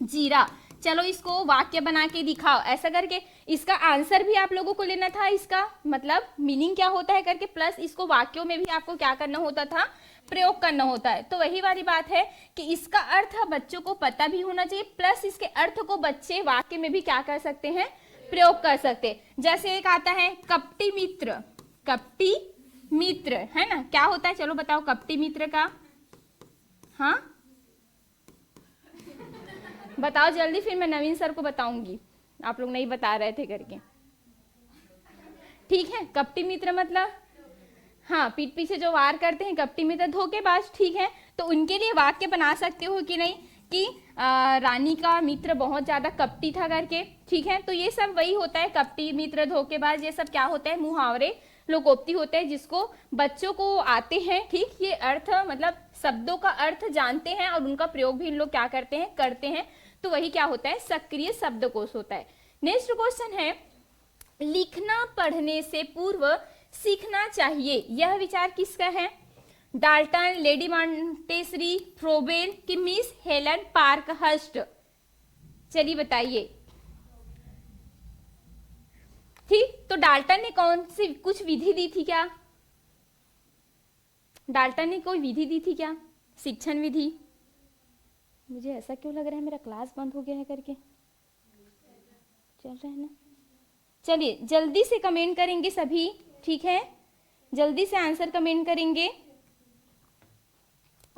Speaker 1: जीरा, चलो इसको वाक्य बना के दिखाओ, ऐसा करके इसका आंसर भी आप लोगों को लेना था, इसका मतलब मीनिंग क्या होता है करके, प्लस इसको वाक्यों में भी आपको क्या करना होता था, प्रयोग करना होता है। तो वही वाली बात है कि इसका अर्थ बच्चों को पता भी होना चाहिए, प्लस इसके अर्थ को बच्चे वाक्य में भी क्या कर सकते हैं, प्रयोग कर सकते। जैसे एक आता है कपटी मित्र, कपटी मित्र है ना, क्या होता है, चलो बताओ कपटी मित्र का, हाँ बताओ जल्दी, फिर मैं नवीन सर को बताऊंगी, आप लोग नहीं बता रहे थे करके। ठीक है, कपटी मित्र मतलब, हाँ पीठ पीछे जो वार करते हैं, कपटी मित्र धोखेबाज। ठीक है, तो उनके लिए वाक्य बना सकते हो कि नहीं, कि रानी का मित्र बहुत ज्यादा कपटी था करके। ठीक है, तो ये सब वही होता है, कपटी मित्र धोखेबाज, ये सब क्या होता है, मुहावरे लोकोक्ति होते हैं जिसको बच्चों को आते हैं। ठीक, ये अर्थ मतलब शब्दों का अर्थ जानते हैं और उनका प्रयोग भी इन लोग क्या करते हैं, करते हैं, तो वही क्या होता है, सक्रिय शब्दकोश होता है। नेक्स्ट क्वेश्चन है, लिखना पढ़ने से पूर्व सीखना चाहिए, यह विचार किसका है? डाल्टन, लेडी मॉन्टेसरी, फ्रोबेल कि मिस हेलन पार्कहर्स्ट? चलिए बताइए। ठीक, तो डाल्टन ने कौन सी कुछ विधि दी थी क्या? डाल्टन ने कोई विधि दी थी क्या? शिक्षण विधि? मुझे ऐसा क्यों लग रहा है मेरा क्लास बंद हो गया है करके। चल रहा है ना? चलिए जल्दी से कमेंट करेंगे सभी, ठीक है, जल्दी से आंसर कमेंट करेंगे।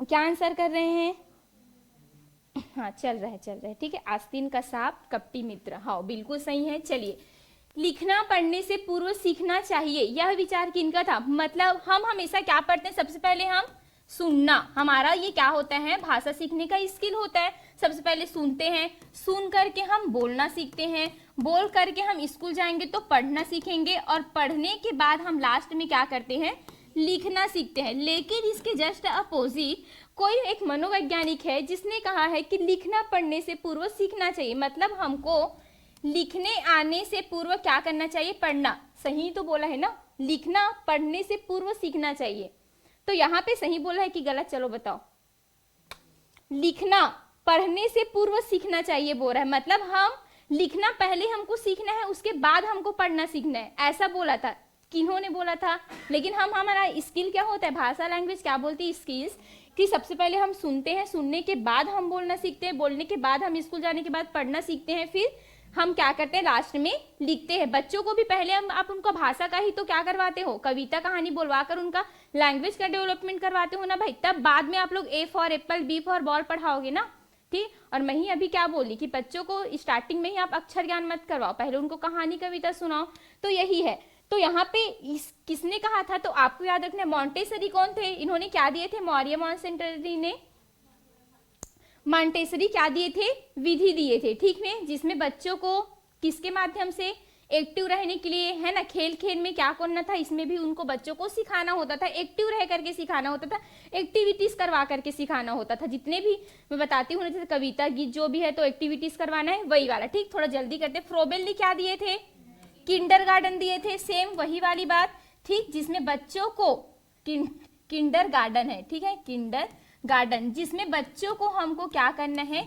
Speaker 1: क्या आंसर कर रहे हैं? हाँ चल रहा है, ठीक है। आस्तीन का सांप, कपटी मित्र, हाँ बिल्कुल सही है। चलिए, लिखना पढ़ने से पूर्व सीखना चाहिए, यह विचार किनका था? मतलब हम हमेशा क्या पढ़ते हैं? सबसे पहले हम सुनना, हमारा ये क्या होता है? भाषा सीखने का स्किल होता है। सबसे पहले सुनते हैं, सुन करके हम बोलना सीखते हैं, बोल करके हम स्कूल जाएंगे तो पढ़ना सीखेंगे, और पढ़ने के बाद हम लास्ट में क्या करते हैं? लिखना सीखते हैं। लेकिन इसके जस्ट अपोजिट कोई एक मनोवैज्ञानिक है जिसने कहा है कि लिखना पढ़ने से पूर्व सीखना चाहिए। मतलब हमको लिखने आने से पूर्व क्या करना चाहिए? पढ़ना। सही तो बोला है ना? लिखना पढ़ने से पूर्व सीखना चाहिए। तो यहाँ पे सही बोला है कि गलत? चलो बताओ। लिखना पढ़ने से पूर्व सीखना चाहिए बोल रहा है, मतलब हम लिखना पहले हमको सीखना है, उसके बाद हमको पढ़ना सीखना है, ऐसा बोला था। किन्होंने बोला था? लेकिन हम हमारा स्किल क्या होता है? भाषा लैंग्वेज क्या बोलती है? स्किल्स, कि सबसे पहले हम सुनते हैं, सुनने के बाद हम बोलना सीखते हैं, बोलने के बाद हम स्कूल जाने के बाद पढ़ना सीखते हैं, फिर हम क्या करते हैं? लास्ट में लिखते हैं। बच्चों को भी पहले हम आप उनका भाषा का ही तो क्या करवाते हो? कविता कहानी बोलवा कर उनका लैंग्वेज का डेवलपमेंट करवाते हो ना भाई, तब बाद में आप लोग A for apple, B for ball पढ़ाओगे ना, ठीक। और मैं ही अभी क्या बोली कि बच्चों को स्टार्टिंग में ही आप अक्षर ज्ञान मत करवाओ, पहले उनको कहानी कविता सुनाओ। तो यही है। तो यहाँ पे किसने कहा था? तो आपको याद रखना है, मॉन्टेसरी कौन थे? इन्होंने क्या दिए थे? मौर्य मॉन्टेसरी ने मॉन्टेसरी क्या दिए थे? विधि दिए थे, ठीक है, जिसमें बच्चों को किसके माध्यम से एक्टिव रहने के लिए, है ना, खेल खेल में क्या करना था? इसमें भी उनको बच्चों को सिखाना होता था, एक्टिव रह करके सिखाना होता था, एक्टिविटीज करवा करके सिखाना होता था। जितने भी मैं बताती हूँ, जैसे कविता गीत जो भी है तो एक्टिविटीज करवाना है, वही वाला, ठीक। थोड़ा जल्दी करते। फ्रोबेल ने क्या दिए थे? किंडरगार्टन दिए थे, सेम वही वाली बात, ठीक, जिसमें बच्चों को किंडरगार्टन है, ठीक है, किंडरगार्टन, जिसमें बच्चों को हमको क्या करना है?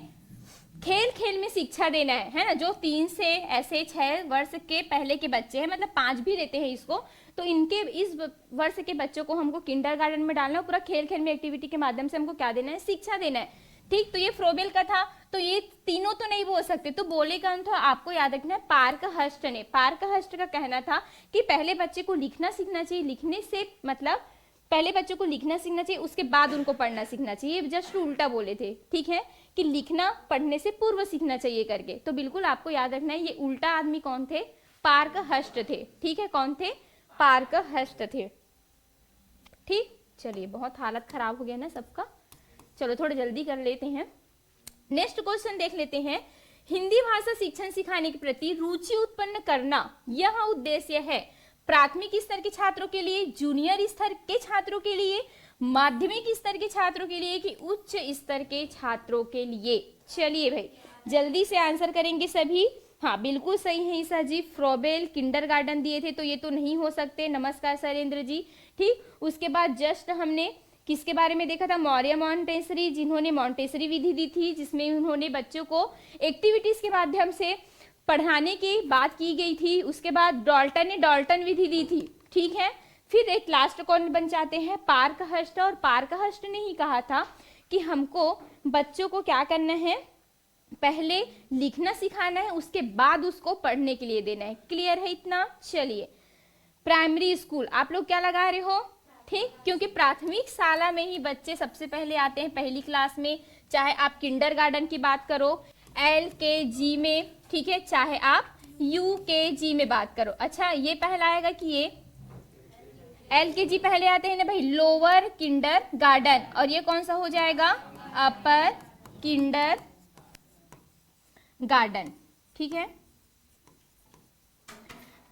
Speaker 1: खेल खेल में शिक्षा देना है ना। जो 3 से ऐसे 6 वर्ष के पहले के बच्चे हैं, मतलब 5 भी रहते हैं इसको, तो इनके इस वर्ष के बच्चों को हमको किंडरगार्टन में डालना है। पूरा खेल खेल में एक्टिविटी के माध्यम से हमको क्या देना है? शिक्षा देना है, ठीक। तो ये फ्रोबेल का था। तो ये तीनों तो नहीं बोल सकते, तो बोले कौन था? आपको याद रखना है, पार्कहर्स्ट ने। पार्कहर्स्ट का कहना था कि पहले बच्चे को लिखना सीखना चाहिए, लिखने से मतलब पहले बच्चों को लिखना सीखना चाहिए, उसके बाद उनको पढ़ना सीखना चाहिए। जस्ट उल्टा बोले थे, ठीक है, कि लिखना पढ़ने से पूर्व सीखना चाहिए करके। तो बिल्कुल आपको याद रखना है, ये उल्टा आदमी कौन थे? पार्कहर्स्ट थे, ठीक है। कौन थे? पार्कहर्स्ट थे, ठीक। चलिए, बहुत हालत खराब हो गया ना सबका। चलो थोड़ा जल्दी कर लेते हैं। नेक्स्ट क्वेश्चन देख लेते हैं। हिंदी भाषा शिक्षण सिखाने के प्रति रुचि उत्पन्न करना, यह उद्देश्य है प्राथमिक स्तर के छात्रों के लिए, जूनियर स्तर के छात्रों के लिए, माध्यमिक स्तर के छात्रों के लिए, कि उच्च स्तर के छात्रों के लिए? चलिए भाई जल्दी से आंसर करेंगे सभी। हाँ बिल्कुल सही है ईसा जी, फ्रोबेल किंडरगार्टन दिए थे, तो ये तो नहीं हो सकते। नमस्कार शैलेंद्र जी, ठीक। उसके बाद जस्ट हमने किसके बारे में देखा था? मौर्य मॉन्टेसरी, जिन्होंने मॉन्टेसरी विधि दी थी, जिसमें उन्होंने बच्चों को एक्टिविटीज के माध्यम से पढ़ाने की बात की गई थी। उसके बाद डाल्टन ने डाल्टन विधि दी थी, ठीक है। फिर एक लास्ट कौन बन जाते हैं? पार्कहर्स्ट। और पार्कहर्स्ट ने ही कहा था कि हमको बच्चों को क्या करना है? पहले लिखना सिखाना है, उसके बाद उसको पढ़ने के लिए देना है। क्लियर है इतना? चलिए, प्राइमरी स्कूल आप लोग क्या लगा रहे हो? ठीक, क्योंकि प्राथमिक शाला में ही बच्चे सबसे पहले आते हैं, पहली क्लास में। चाहे आप किंडरगार्टन की बात करो, LKG में, ठीक है, चाहे आप UKG में बात करो। अच्छा, ये पहला आएगा कि ये LKG पहले आते हैं ना भाई, लोअर किंडरगार्टन, और ये कौन सा हो जाएगा? अपर किंडरगार्टन, ठीक है।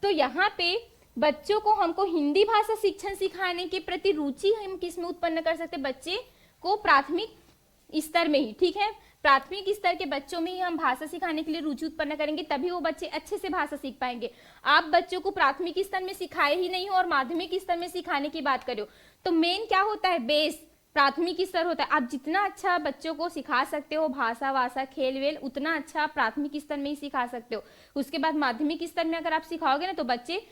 Speaker 1: तो यहाँ पे बच्चों को हमको हिंदी भाषा शिक्षण सिखाने के प्रति रुचि हम किस में उत्पन्न कर सकते? बच्चे को प्राथमिक स्तर में ही, ठीक है, प्राथमिक स्तर के बच्चों में ही हम भाषा सिखाने के लिए रुचि उत्पन्न करेंगे, तभी वो बच्चे अच्छे से भाषा सीख पाएंगे। आप बच्चों को प्राथमिक स्तर में सिखाए ही नहीं हो और माध्यमिक स्तर में सिखाने की बात करो, तो मेन क्या होता है, बेस, प्राथमिक स्तर होता है। आप जितना अच्छा बच्चों को सिखा सकते हो भाषा वाषा खेल वेल, उतना अच्छा प्राथमिक स्तर में ही सिखा सकते हो। उसके बाद माध्यमिक स्तर में अगर आप सिखाओगे ना तो बच्चे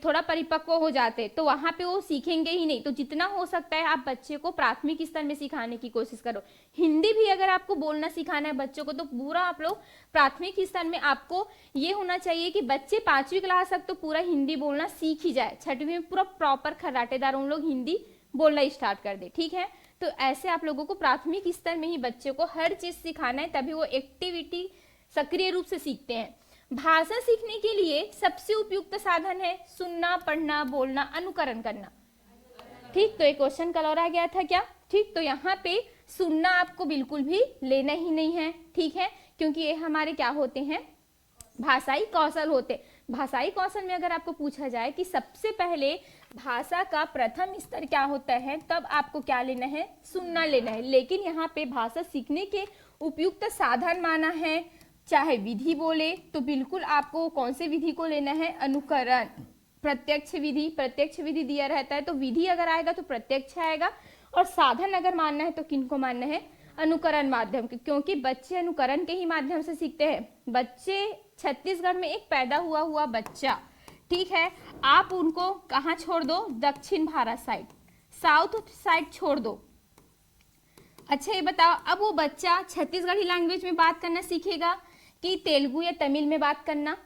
Speaker 1: थोड़ा परिपक्व हो जाते हैं, तो वहां पे वो सीखेंगे ही नहीं। तो जितना हो सकता है आप बच्चे को प्राथमिक स्तर में सिखाने की कोशिश करो। हिंदी भी अगर आपको बोलना सिखाना है बच्चों को तो पूरा आप लोग प्राथमिक स्तर में, आपको ये होना चाहिए कि बच्चे 5वीं क्लास तक तो पूरा हिंदी बोलना सीख ही जाए, 6वीं में पूरा प्रॉपर खर्राटेदार उन लोग हिंदी बोलना स्टार्ट कर दे, ठीक है। तो ऐसे आप लोगों को प्राथमिक स्तर में ही बच्चे को हर चीज सिखाना है, तभी वो एक्टिविटी सक्रिय रूप से सीखते हैं। भाषा सीखने के लिए सबसे उपयुक्त साधन है सुनना, पढ़ना, बोलना, अनुकरण करना, ठीक। तो एक क्वेश्चन कल और आ गया था क्या, ठीक। तो यहाँ पे सुनना आपको बिल्कुल भी लेना ही नहीं है, ठीक है, क्योंकि ये हमारे क्या होते हैं, भाषाई कौशल होते। भाषाई कौशल में अगर आपको पूछा जाए कि सबसे पहले भाषा का प्रथम स्तर क्या होता है, तब आपको क्या लेना है, सुनना लेना है। लेकिन यहाँ पे भाषा सीखने के उपयुक्त साधन माना है, चाहे विधि बोले तो बिल्कुल आपको कौन से विधि को लेना है, अनुकरण, प्रत्यक्ष विधि। प्रत्यक्ष विधि दिया रहता है तो विधि अगर आएगा तो प्रत्यक्ष आएगा, और साधन अगर मानना है तो किनको मानना है, अनुकरण माध्यम, क्योंकि बच्चे अनुकरण के ही माध्यम से सीखते हैं। बच्चे छत्तीसगढ़ में एक पैदा हुआ बच्चा, ठीक है, आप उनको कहाँ छोड़ दो, दक्षिण भारत साइड, साउथ साइड छोड़ दो। अच्छा ये बताओ, अब वो बच्चा छत्तीसगढ़ी लैंग्वेज में बात करना सीखेगा कि तेलुगु या तमिल में बात करना,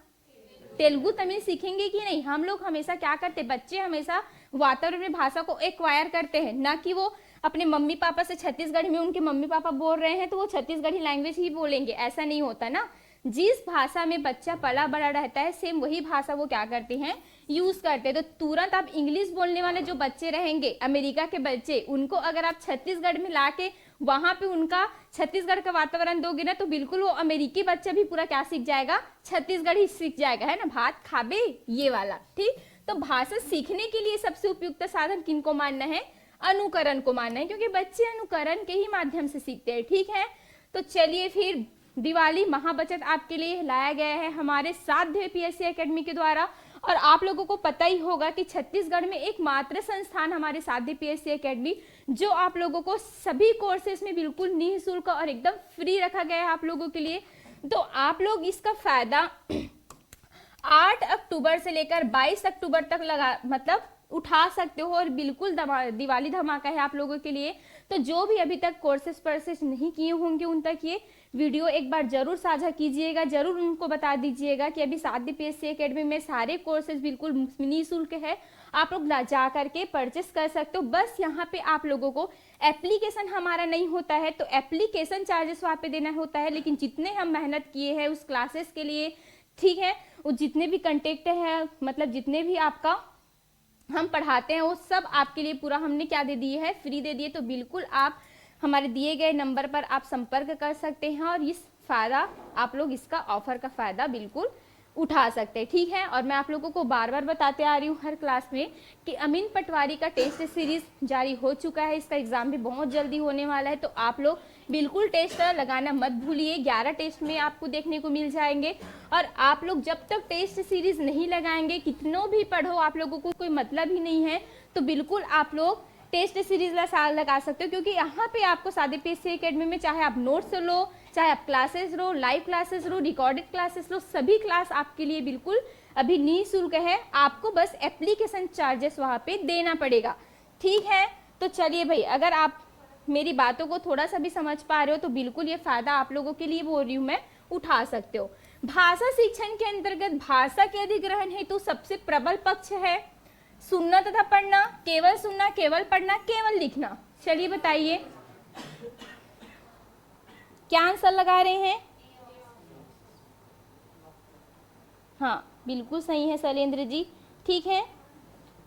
Speaker 1: तेलुगु तमिल सीखेंगे कि नहीं। हम लोग हमेशा क्या करते, बच्चे हमेशा वातावरण में भाषा को एक्वायर करते हैं, ना कि वो अपने मम्मी पापा से छत्तीसगढ़ी में उनके मम्मी पापा बोल रहे हैं तो वो छत्तीसगढ़ी लैंग्वेज ही बोलेंगे, ऐसा नहीं होता ना। जिस भाषा में बच्चा पला बड़ा रहता है सेम वही भाषा वो क्या करते हैं, यूज करते हैं। तो तुरंत आप इंग्लिश बोलने वाले जो बच्चे रहेंगे, अमेरिका के बच्चे, उनको अगर आप छत्तीसगढ़ में लाके वहां पे उनका छत्तीसगढ़ का वातावरण दोगे ना तो बिल्कुल वो अमेरिकी बच्चा भी पूरा क्या सीख जाएगा, छत्तीसगढ़ी सीख जाएगा, है ना, भात खाबे ये वाला, ठीक। तो भाषा सीखने के लिए सबसे उपयुक्त साधन किनको मानना है, अनुकरण को मानना है, क्योंकि बच्चे अनुकरण के ही माध्यम से सीखते हैं, ठीक है। तो चलिए फिर दिवाली महाबचत आपके लिए लाया गया है हमारे साध्य पीएससी एकेडमी के द्वारा। और आप लोगों को पता ही होगा कि छत्तीसगढ़ में एकमात्र संस्थान हमारे साध्य पीएससी एकेडमी जो आप लोगों को सभी कोर्सेज में बिल्कुल निःशुल्क और एकदम फ्री रखा गया है आप लोगों के लिए। तो आप लोग इसका फायदा 8 अक्टूबर से लेकर 22 अक्टूबर तक उठा सकते हो, और बिल्कुल दिवाली धमाका है आप लोगों के लिए। तो जो भी अभी तक कोर्सेज परचेज नहीं किए होंगे उन तक ये वीडियो एक बार जरूर साझा कीजिएगा, जरूर उनको बता दीजिएगा कि अभी साध्य पीएससी एकेडमी में सारे कोर्सेज बिल्कुल निःशुल्क है, आप लोग जा करके परचेस कर सकते हो। बस यहाँ पे आप लोगों को एप्लीकेशन हमारा नहीं होता है, तो एप्लीकेशन चार्जेस वहाँ पे देना होता है, लेकिन जितने हम मेहनत किए हैं उस क्लासेस के लिए, ठीक है, वो जितने भी कंटेक्ट है, जितने भी आपका हम पढ़ाते हैं वो सब आपके लिए पूरा हमने क्या दे दिए है, फ्री दे दिए। तो बिल्कुल आप हमारे दिए गए नंबर पर आप संपर्क कर सकते हैं और इस फायदा आप लोग इसका ऑफर का फायदा बिल्कुल उठा सकते हैं, ठीक है। और मैं आप लोगों को बार बार बताते आ रही हूँ हर क्लास में कि अमीन पटवारी का टेस्ट सीरीज जारी हो चुका है, इसका एग्जाम भी बहुत जल्दी होने वाला है। तो आप लोग बिल्कुल टेस्ट लगाना मत भूलिए, 11 टेस्ट में आपको देखने को मिल जाएंगे। और आप लोग जब तक टेस्ट सीरीज नहीं लगाएंगे, कितनों भी पढ़ो, आप लोगों को कोई मतलब ही नहीं है, तो बिल्कुल आप लोग टेस्ट सीरीज लगा सकते हो, क्योंकि यहाँ पे आपको साध्य पीएससी एकेडमी में चाहे आप नोट्स लो, चाहे आप क्लासेस लो, लाइव क्लासेस लो, रिकॉर्डेड क्लासेस लो, सभी क्लास आपके लिए बिल्कुल अभी निःशुल्क है। आपको बस एप्लीकेशन चार्जेस वहाँ पे देना पड़ेगा, ठीक है। तो चलिए भाई, अगर आप मेरी बातों को थोड़ा सा भी समझ पा रहे हो तो बिल्कुल ये फायदा आप लोगों के लिए बोल रही हूँ मैं, उठा सकते हो। भाषा शिक्षण के अंतर्गत भाषा के अधिग्रहण हेतु सबसे प्रबल पक्ष है सुनना तथा पढ़ना, केवल सुनना, केवल पढ़ना, केवल लिखना। चलिए बताइए क्या आंसर लगा रहे हैं। हाँ बिल्कुल सही है शैलेंद्र जी, ठीक है।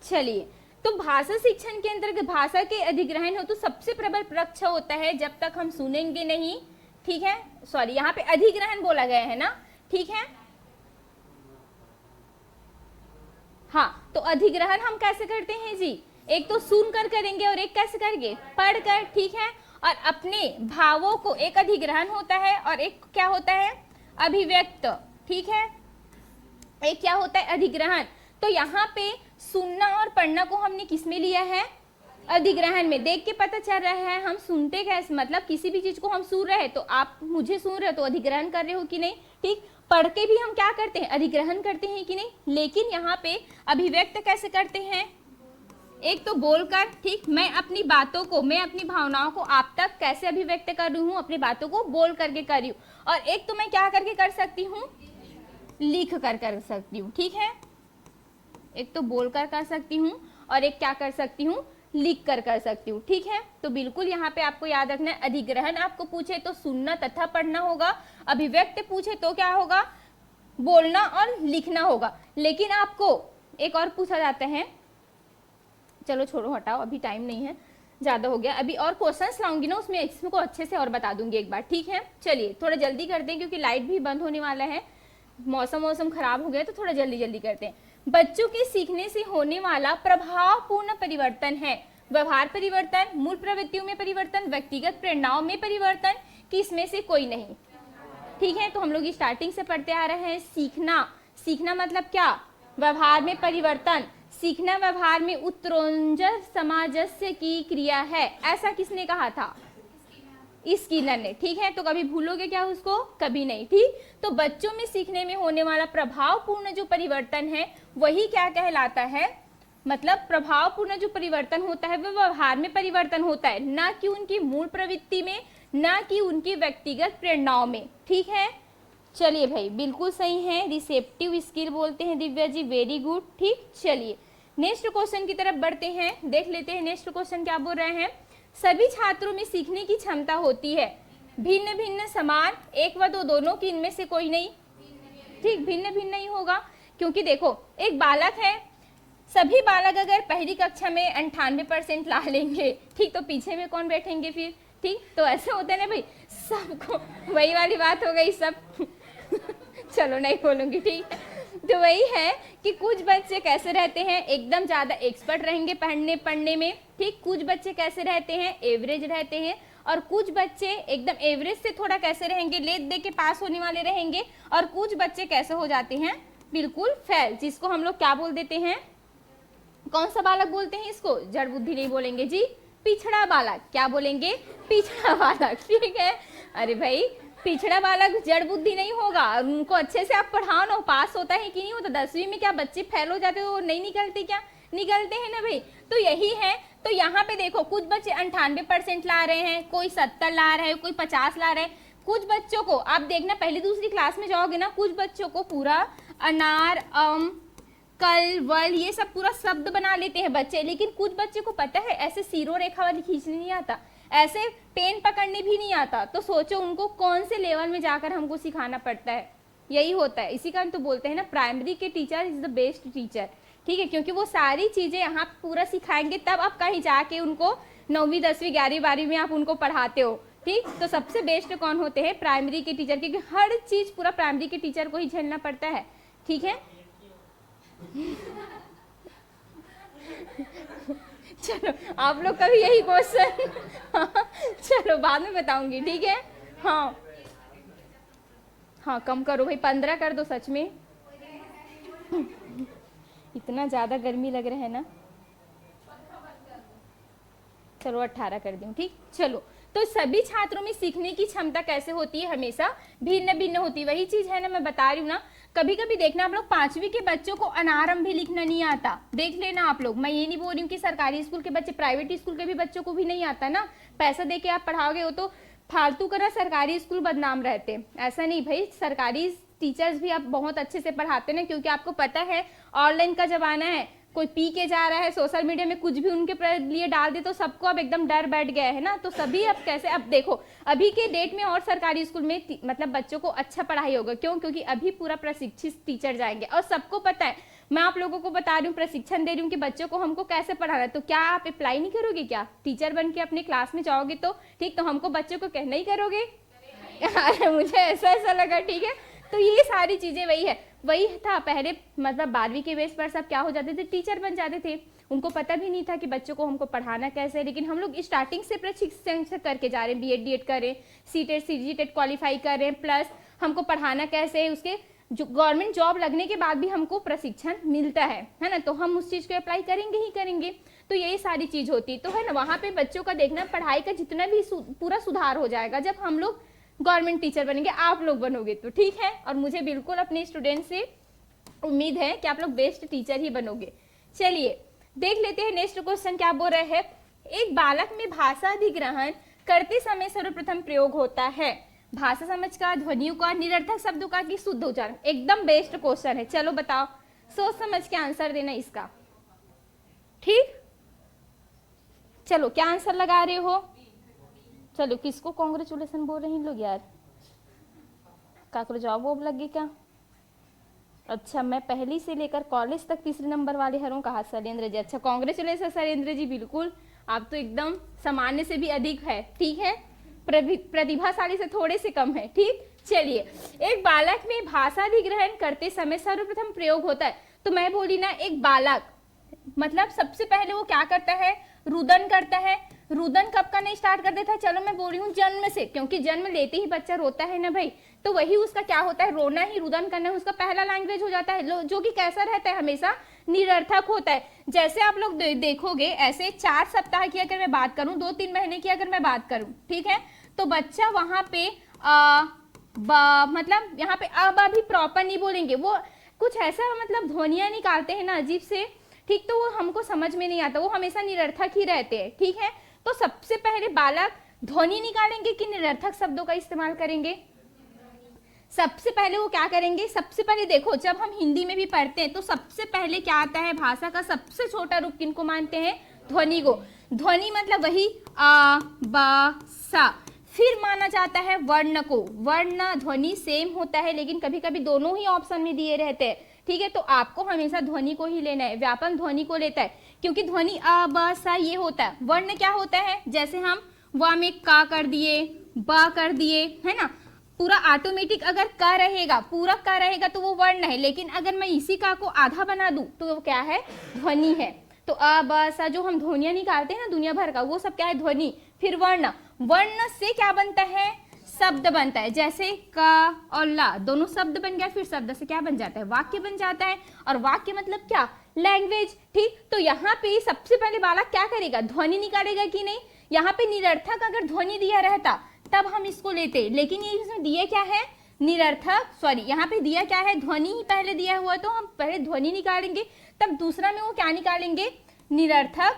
Speaker 1: चलिए, तो भाषा शिक्षण के अंतर्गत भाषा के अधिग्रहण हो तो सबसे प्रबल पक्ष होता है जब तक हम सुनेंगे नहीं, ठीक है। सॉरी, यहाँ पे अधिग्रहण बोला गया है ना, ठीक है। हाँ, तो अधिग्रहण हम कैसे करते हैं जी, एक तो सुनकर करेंगे और एक कैसे करेंगे, पढ़कर, ठीक है। और अपने भावों को, एक अधिग्रहण होता है और एक क्या होता है, अभिव्यक्त, ठीक है। एक क्या होता है, अधिग्रहण। तो यहाँ पे सुनना और पढ़ना को हमने किस में लिया है, अधिग्रहण में देख के पता चल रहा है, हम सुनते कैसे, मतलब किसी भी चीज को हम सुन रहे हैं तो आप मुझे सुन रहे हो तो अधिग्रहण कर रहे हो कि नहीं, ठीक। पढ़ के भी हम क्या करते हैं, अधिग्रहण करते हैं कि नहीं। लेकिन यहाँ पे अभिव्यक्त कैसे करते हैं, एक तो बोलकर, ठीक, मैं अपनी बातों को, मैं अपनी भावनाओं को आप तक कैसे अभिव्यक्त कर रही हूँ, अपनी बातों को बोल करके कर रही हूँ। और एक तो मैं क्या करके कर सकती हूँ, लिख कर सकती हूँ, ठीक है। एक तो बोल कर सकती हूँ और एक क्या कर सकती हूँ, लिख कर सकती हूँ, ठीक है। तो बिल्कुल यहाँ पे आपको याद रखना है, अधिग्रहण आपको पूछे तो सुनना तथा पढ़ना होगा, अभिव्यक्त पूछे तो क्या होगा, बोलना और लिखना होगा। लेकिन आपको एक और पूछा जाता है, चलो छोड़ो हटाओ, अभी टाइम नहीं है, ज्यादा हो गया। अभी और क्वेश्चंस लाऊंगी ना, उसमें इसको अच्छे से और बता दूंगी एक बार, ठीक है। चलिए थोड़ा जल्दी करते हैं क्योंकि लाइट भी बंद होने वाला है, मौसम खराब हो गया तो थोड़ा जल्दी करते हैं। बच्चों के सीखने से होने वाला प्रभावपूर्ण परिवर्तन है व्यवहार परिवर्तन, मूल प्रवृत्तियों में परिवर्तन, व्यक्तिगत प्रेरणाओं में परिवर्तन, कि इसमें से कोई नहीं, ठीक है। तो हम लोग स्टार्टिंग से पढ़ते आ रहे हैं, सीखना मतलब क्या, व्यवहार में परिवर्तन। सीखना व्यवहार में उत्तरोत्तर सामंजस्य की क्रिया है, ऐसा किसने कहा था, स्किनर ने, ठीक है। तो कभी भूलोगे क्या उसको, कभी नहीं, ठीक। तो बच्चों में सीखने में होने वाला प्रभावपूर्ण जो परिवर्तन है वही क्या कहलाता है, मतलब प्रभावपूर्ण जो परिवर्तन होता है वो व्यवहार में परिवर्तन होता है, ना कि उनकी मूल प्रवृत्ति में, ना कि उनकी व्यक्तिगत प्रेरणाओं में, ठीक है। चलिए भाई बिल्कुल सही है, रिसेप्टिव स्किल बोलते हैं दिव्या जी, वेरी गुड, ठीक। चलिए नेक्स्ट क्वेश्चन की तरफ बढ़ते हैं, देख लेते हैं नेक्स्ट क्वेश्चन क्या बोल रहे हैं। सभी छात्रों में सीखने की क्षमता होती है, भिन्न भिन्न समान, एक व दो दोनों की, इनमें से कोई नहीं, ठीक, भिन्न भिन्न नहीं होगा। क्योंकि देखो एक बालक है, सभी बालक अगर पहली कक्षा में 98% ला लेंगे, ठीक, तो पीछे में कौन बैठेंगे फिर, ठीक। तो ऐसे होता है ना भाई, सबको वही वाली बात हो गई सब चलो नहीं खोलूंगी, ठीक। तो वही है कि कुछ बच्चे कैसे रहते हैं, एकदम ज्यादा एक्सपर्ट रहेंगे पढ़ने में, ठीक। कुछ बच्चे कैसे रहते हैं, एवरेज रहते हैं। और कुछ बच्चे एकदम एवरेज से थोड़ा कैसे रहेंगे, लेट दे के पास होने वाले रहेंगे। और कुछ बच्चे कैसे हो जाते हैं, बिल्कुल फेल, जिसको हम लोग क्या बोल देते हैं, कौन सा बालक बोलते हैं इसको, जड़ बुद्धि नहीं बोलेंगे जी, पिछड़ा बालक, क्या बोलेंगे, पिछड़ा बालक, ठीक है। अरे भाई पिछड़ा बालक जड़ बुद्धि नहीं होगा, उनको अच्छे से आप पढ़ाओ ना, पास होता है कि नहीं होता। 10वीं में क्या बच्चे फेल हो जाते हो, नहीं निकलते, क्या निकलते हैं ना भाई। तो यही है, तो यहाँ पे देखो कुछ बच्चे 98% ला रहे हैं, कोई 70 ला रहे हैं, कोई 50 ला रहे हैं। कुछ बच्चों को आप देखना, पहली दूसरी क्लास में जाओगे ना, कुछ बच्चों को पूरा अनार, कल, वल, ये सब पूरा शब्द बना लेते हैं बच्चे। लेकिन कुछ बच्चे को पता है ऐसे सीरो रेखा वाली खींचने नहीं आता, ऐसे पेन पकड़ने भी नहीं आता। तो सोचो उनको कौन से लेवल में जाकर हमको सिखाना पड़ता है, यही होता है। इसी कारण तो बोलते हैं ना, प्राइमरी के teacher is the best teacher, ठीक है। क्योंकि वो सारी चीजें यहाँ पूरा सिखाएंगे, तब आप कहीं जाके उनको 9वीं 10वीं 11वीं 12वीं में आप उनको पढ़ाते हो, ठीक। तो सबसे बेस्ट कौन होते हैं, प्राइमरी के टीचर, क्योंकि हर चीज पूरा प्राइमरी के टीचर को ही झेलना पड़ता है, ठीक है। चलो आप लोग का भी यही क्वेश्चन चलो बाद में बताऊंगी, ठीक है। हाँ कम करो भाई, 15 कर दो सच में इतना ज्यादा गर्मी लग रहा है ना, चलो 18 कर दूं, ठीक। चलो तो सभी छात्रों में सीखने की क्षमता कैसे होती है, हमेशा भिन्न भिन्न होती है। वही चीज है ना, मैं बता रही हूँ ना। कभी कभी देखना आप लोग 5वीं के बच्चों को अनारम भी लिखना नहीं आता, देख लेना आप लोग। मैं ये नहीं बोल रही हूँ कि सरकारी स्कूल के बच्चे, प्राइवेट स्कूल के भी बच्चों को भी नहीं आता ना, पैसा दे के आप पढ़ाओगे वो तो फालतू का ना, सरकारी स्कूल बदनाम रहते। ऐसा नहीं भाई, सरकारी टीचर्स भी आप बहुत अच्छे से पढ़ाते ना, क्योंकि आपको पता है ऑनलाइन का जमाना है, कोई पी के जा रहा है सोशल मीडिया में, कुछ भी उनके लिए डाल दे तो सबको अब एकदम डर बैठ गया है ना। तो सभी अब कैसे, अब देखो अभी के डेट में और सरकारी स्कूल में मतलब बच्चों को अच्छा पढ़ाई होगा, क्यों, क्योंकि अभी पूरा प्रशिक्षित टीचर जाएंगे। और सबको पता है, मैं आप लोगों को बता रही हूँ, प्रशिक्षण दे रही हूँ कि बच्चों को हमको कैसे पढ़ाना है। तो क्या आप अप्लाई नहीं करोगे, क्या टीचर बन के अपने क्लास में जाओगे तो, ठीक, तो हमको बच्चों को कहना ही करोगे अरे मुझे ऐसा लगा, ठीक है। तो ये सारी चीजें वही था पहले, मतलब 12वीं के बेस पर सब क्या हो जाते थे, टीचर बन जाते थे। उनको पता भी नहीं था कि बच्चों को हमको पढ़ाना कैसे है। लेकिन हम लोग स्टार्टिंग से प्रशिक्षण करके जा रहे हैं, बीएड डीएड कर रहे हैं, सीटेट सीजीटेट क्वालिफाई कर रहे हैं, प्लस हमको पढ़ाना कैसे है, उसके जो गवर्नमेंट जॉब लगने के बाद भी हमको प्रशिक्षण मिलता है ना। तो हम उस चीज को अप्लाई करेंगे ही करेंगे। तो यही सारी चीज होती तो है ना। वहां पे बच्चों का देखना, पढ़ाई का जितना भी पूरा सुधार हो जाएगा जब हम लोग गवर्नमेंट टीचर बनेंगे, आप लोग बनोगे तो, ठीक है। और मुझे बिल्कुल अपने स्टूडेंट से उम्मीद है कि आप लोग बेस्ट टीचर ही बनोगे। चलिए देख लेते हैं नेक्स्ट क्वेश्चन क्या बोल रहे हैं। एक बालक में भाषा अधिग्रहण करते समय सर्वप्रथम प्रयोग होता है भाषा समझ का, ध्वनियों का, निरर्थक शब्दों का कि शुद्ध उच्चारण। एकदम बेस्ट क्वेश्चन है। चलो बताओ, सोच समझ के आंसर देना इसका, ठीक। चलो क्या आंसर लगा रहे हो? चलो किसको कॉन्ग्रेचुलेसन बोल रहे हैं लोग यार? काकरो जॉब वॉब लगी क्या? अच्छा, मैं पहली से लेकर कॉलेज तक तीसरे नंबर वाले हरों कहा शैलेंद्र जी। अच्छा कांग्रेचुलेशन शैलेंद्र जी, बिल्कुल आप तो एकदम सामान्य से भी अधिक है, ठीक है। प्रतिभाशाली से थोड़े से कम है, ठीक। चलिए, एक बालक में भाषा अधिग्रहण करते समय सर्वप्रथम प्रयोग होता है। तो मैं बोली ना, एक बालक मतलब सबसे पहले वो क्या करता है? रुदन करता है। रुदन कब का नहीं स्टार्ट कर देता है? चलो मैं बोल रही हूँ जन्म से, क्योंकि जन्म लेते ही बच्चा रोता है ना भाई, तो वही उसका क्या होता है? रोना ही, रुदन करना उसका पहला लैंग्वेज हो जाता है, जो कि कैसा रहता है? हमेशा निरर्थक होता है। जैसे आप लोग देखोगे, ऐसे 4 सप्ताह की अगर मैं बात करूं, 2-3 महीने की अगर मैं बात करूं, ठीक है, तो बच्चा वहां पे मतलब यहाँ पे अब भी प्रॉपर नहीं बोलेंगे, वो कुछ ऐसा मतलब ध्वनियां निकालते हैं ना अजीब से, ठीक, तो वो हमको समझ में नहीं आता, वो हमेशा निरर्थक ही रहते हैं, ठीक है। तो सबसे पहले बालक ध्वनि निकालेंगे कि निरर्थक शब्दों का इस्तेमाल करेंगे? सबसे पहले वो क्या करेंगे? सबसे पहले देखो, जब हम हिंदी में भी पढ़ते हैं तो सबसे पहले क्या आता है? भाषा का सबसे छोटा रूप किनको मानते हैं? ध्वनि को। ध्वनि मतलब वही आ बा सा। फिर माना जाता है वर्ण को। वर्ण ध्वनि सेम होता है, लेकिन कभी कभी दोनों ही ऑप्शन में दिए रहते हैं, ठीक है। तो आपको हमेशा ध्वनि को ही लेना है, व्यापक ध्वनि को लेता है, क्योंकि ध्वनि अ ब सा ये होता है। वर्ण क्या होता है? जैसे हम वा में का कर दिए, बा कर दिए, है ना, पूरा ऑटोमेटिक अगर का रहेगा, पूरा का रहेगा तो वो वर्ण है, लेकिन अगर मैं इसी का को आधा बना दूं तो वो क्या है? ध्वनि है। तो अ ब सा जो हम ध्वनियां निकालते हैं ना दुनिया भर का, वो सब क्या है? ध्वनि। फिर वर्ण, वर्ण से क्या बनता है? शब्द बनता है। जैसे का और ला दोनों शब्द बन गया, फिर शब्द से क्या बन जाता है? वाक्य बन जाता है। और वाक्य मतलब क्या? लैंग्वेज, ठीक। तो यहाँ पे सबसे पहले बालक क्या करेगा? ध्वनि निकालेगा कि नहीं? यहाँ पे निरर्थक अगर ध्वनि दिया रहता तब हम इसको लेते, लेकिन ये इसमें दिए क्या है? निरर्थक, सॉरी यहाँ पे दिया क्या है? ध्वनि ही पहले दिया हुआ है, तो हम पहले ध्वनि निकालेंगे, तब दूसरा में वो क्या निकालेंगे? निरर्थक।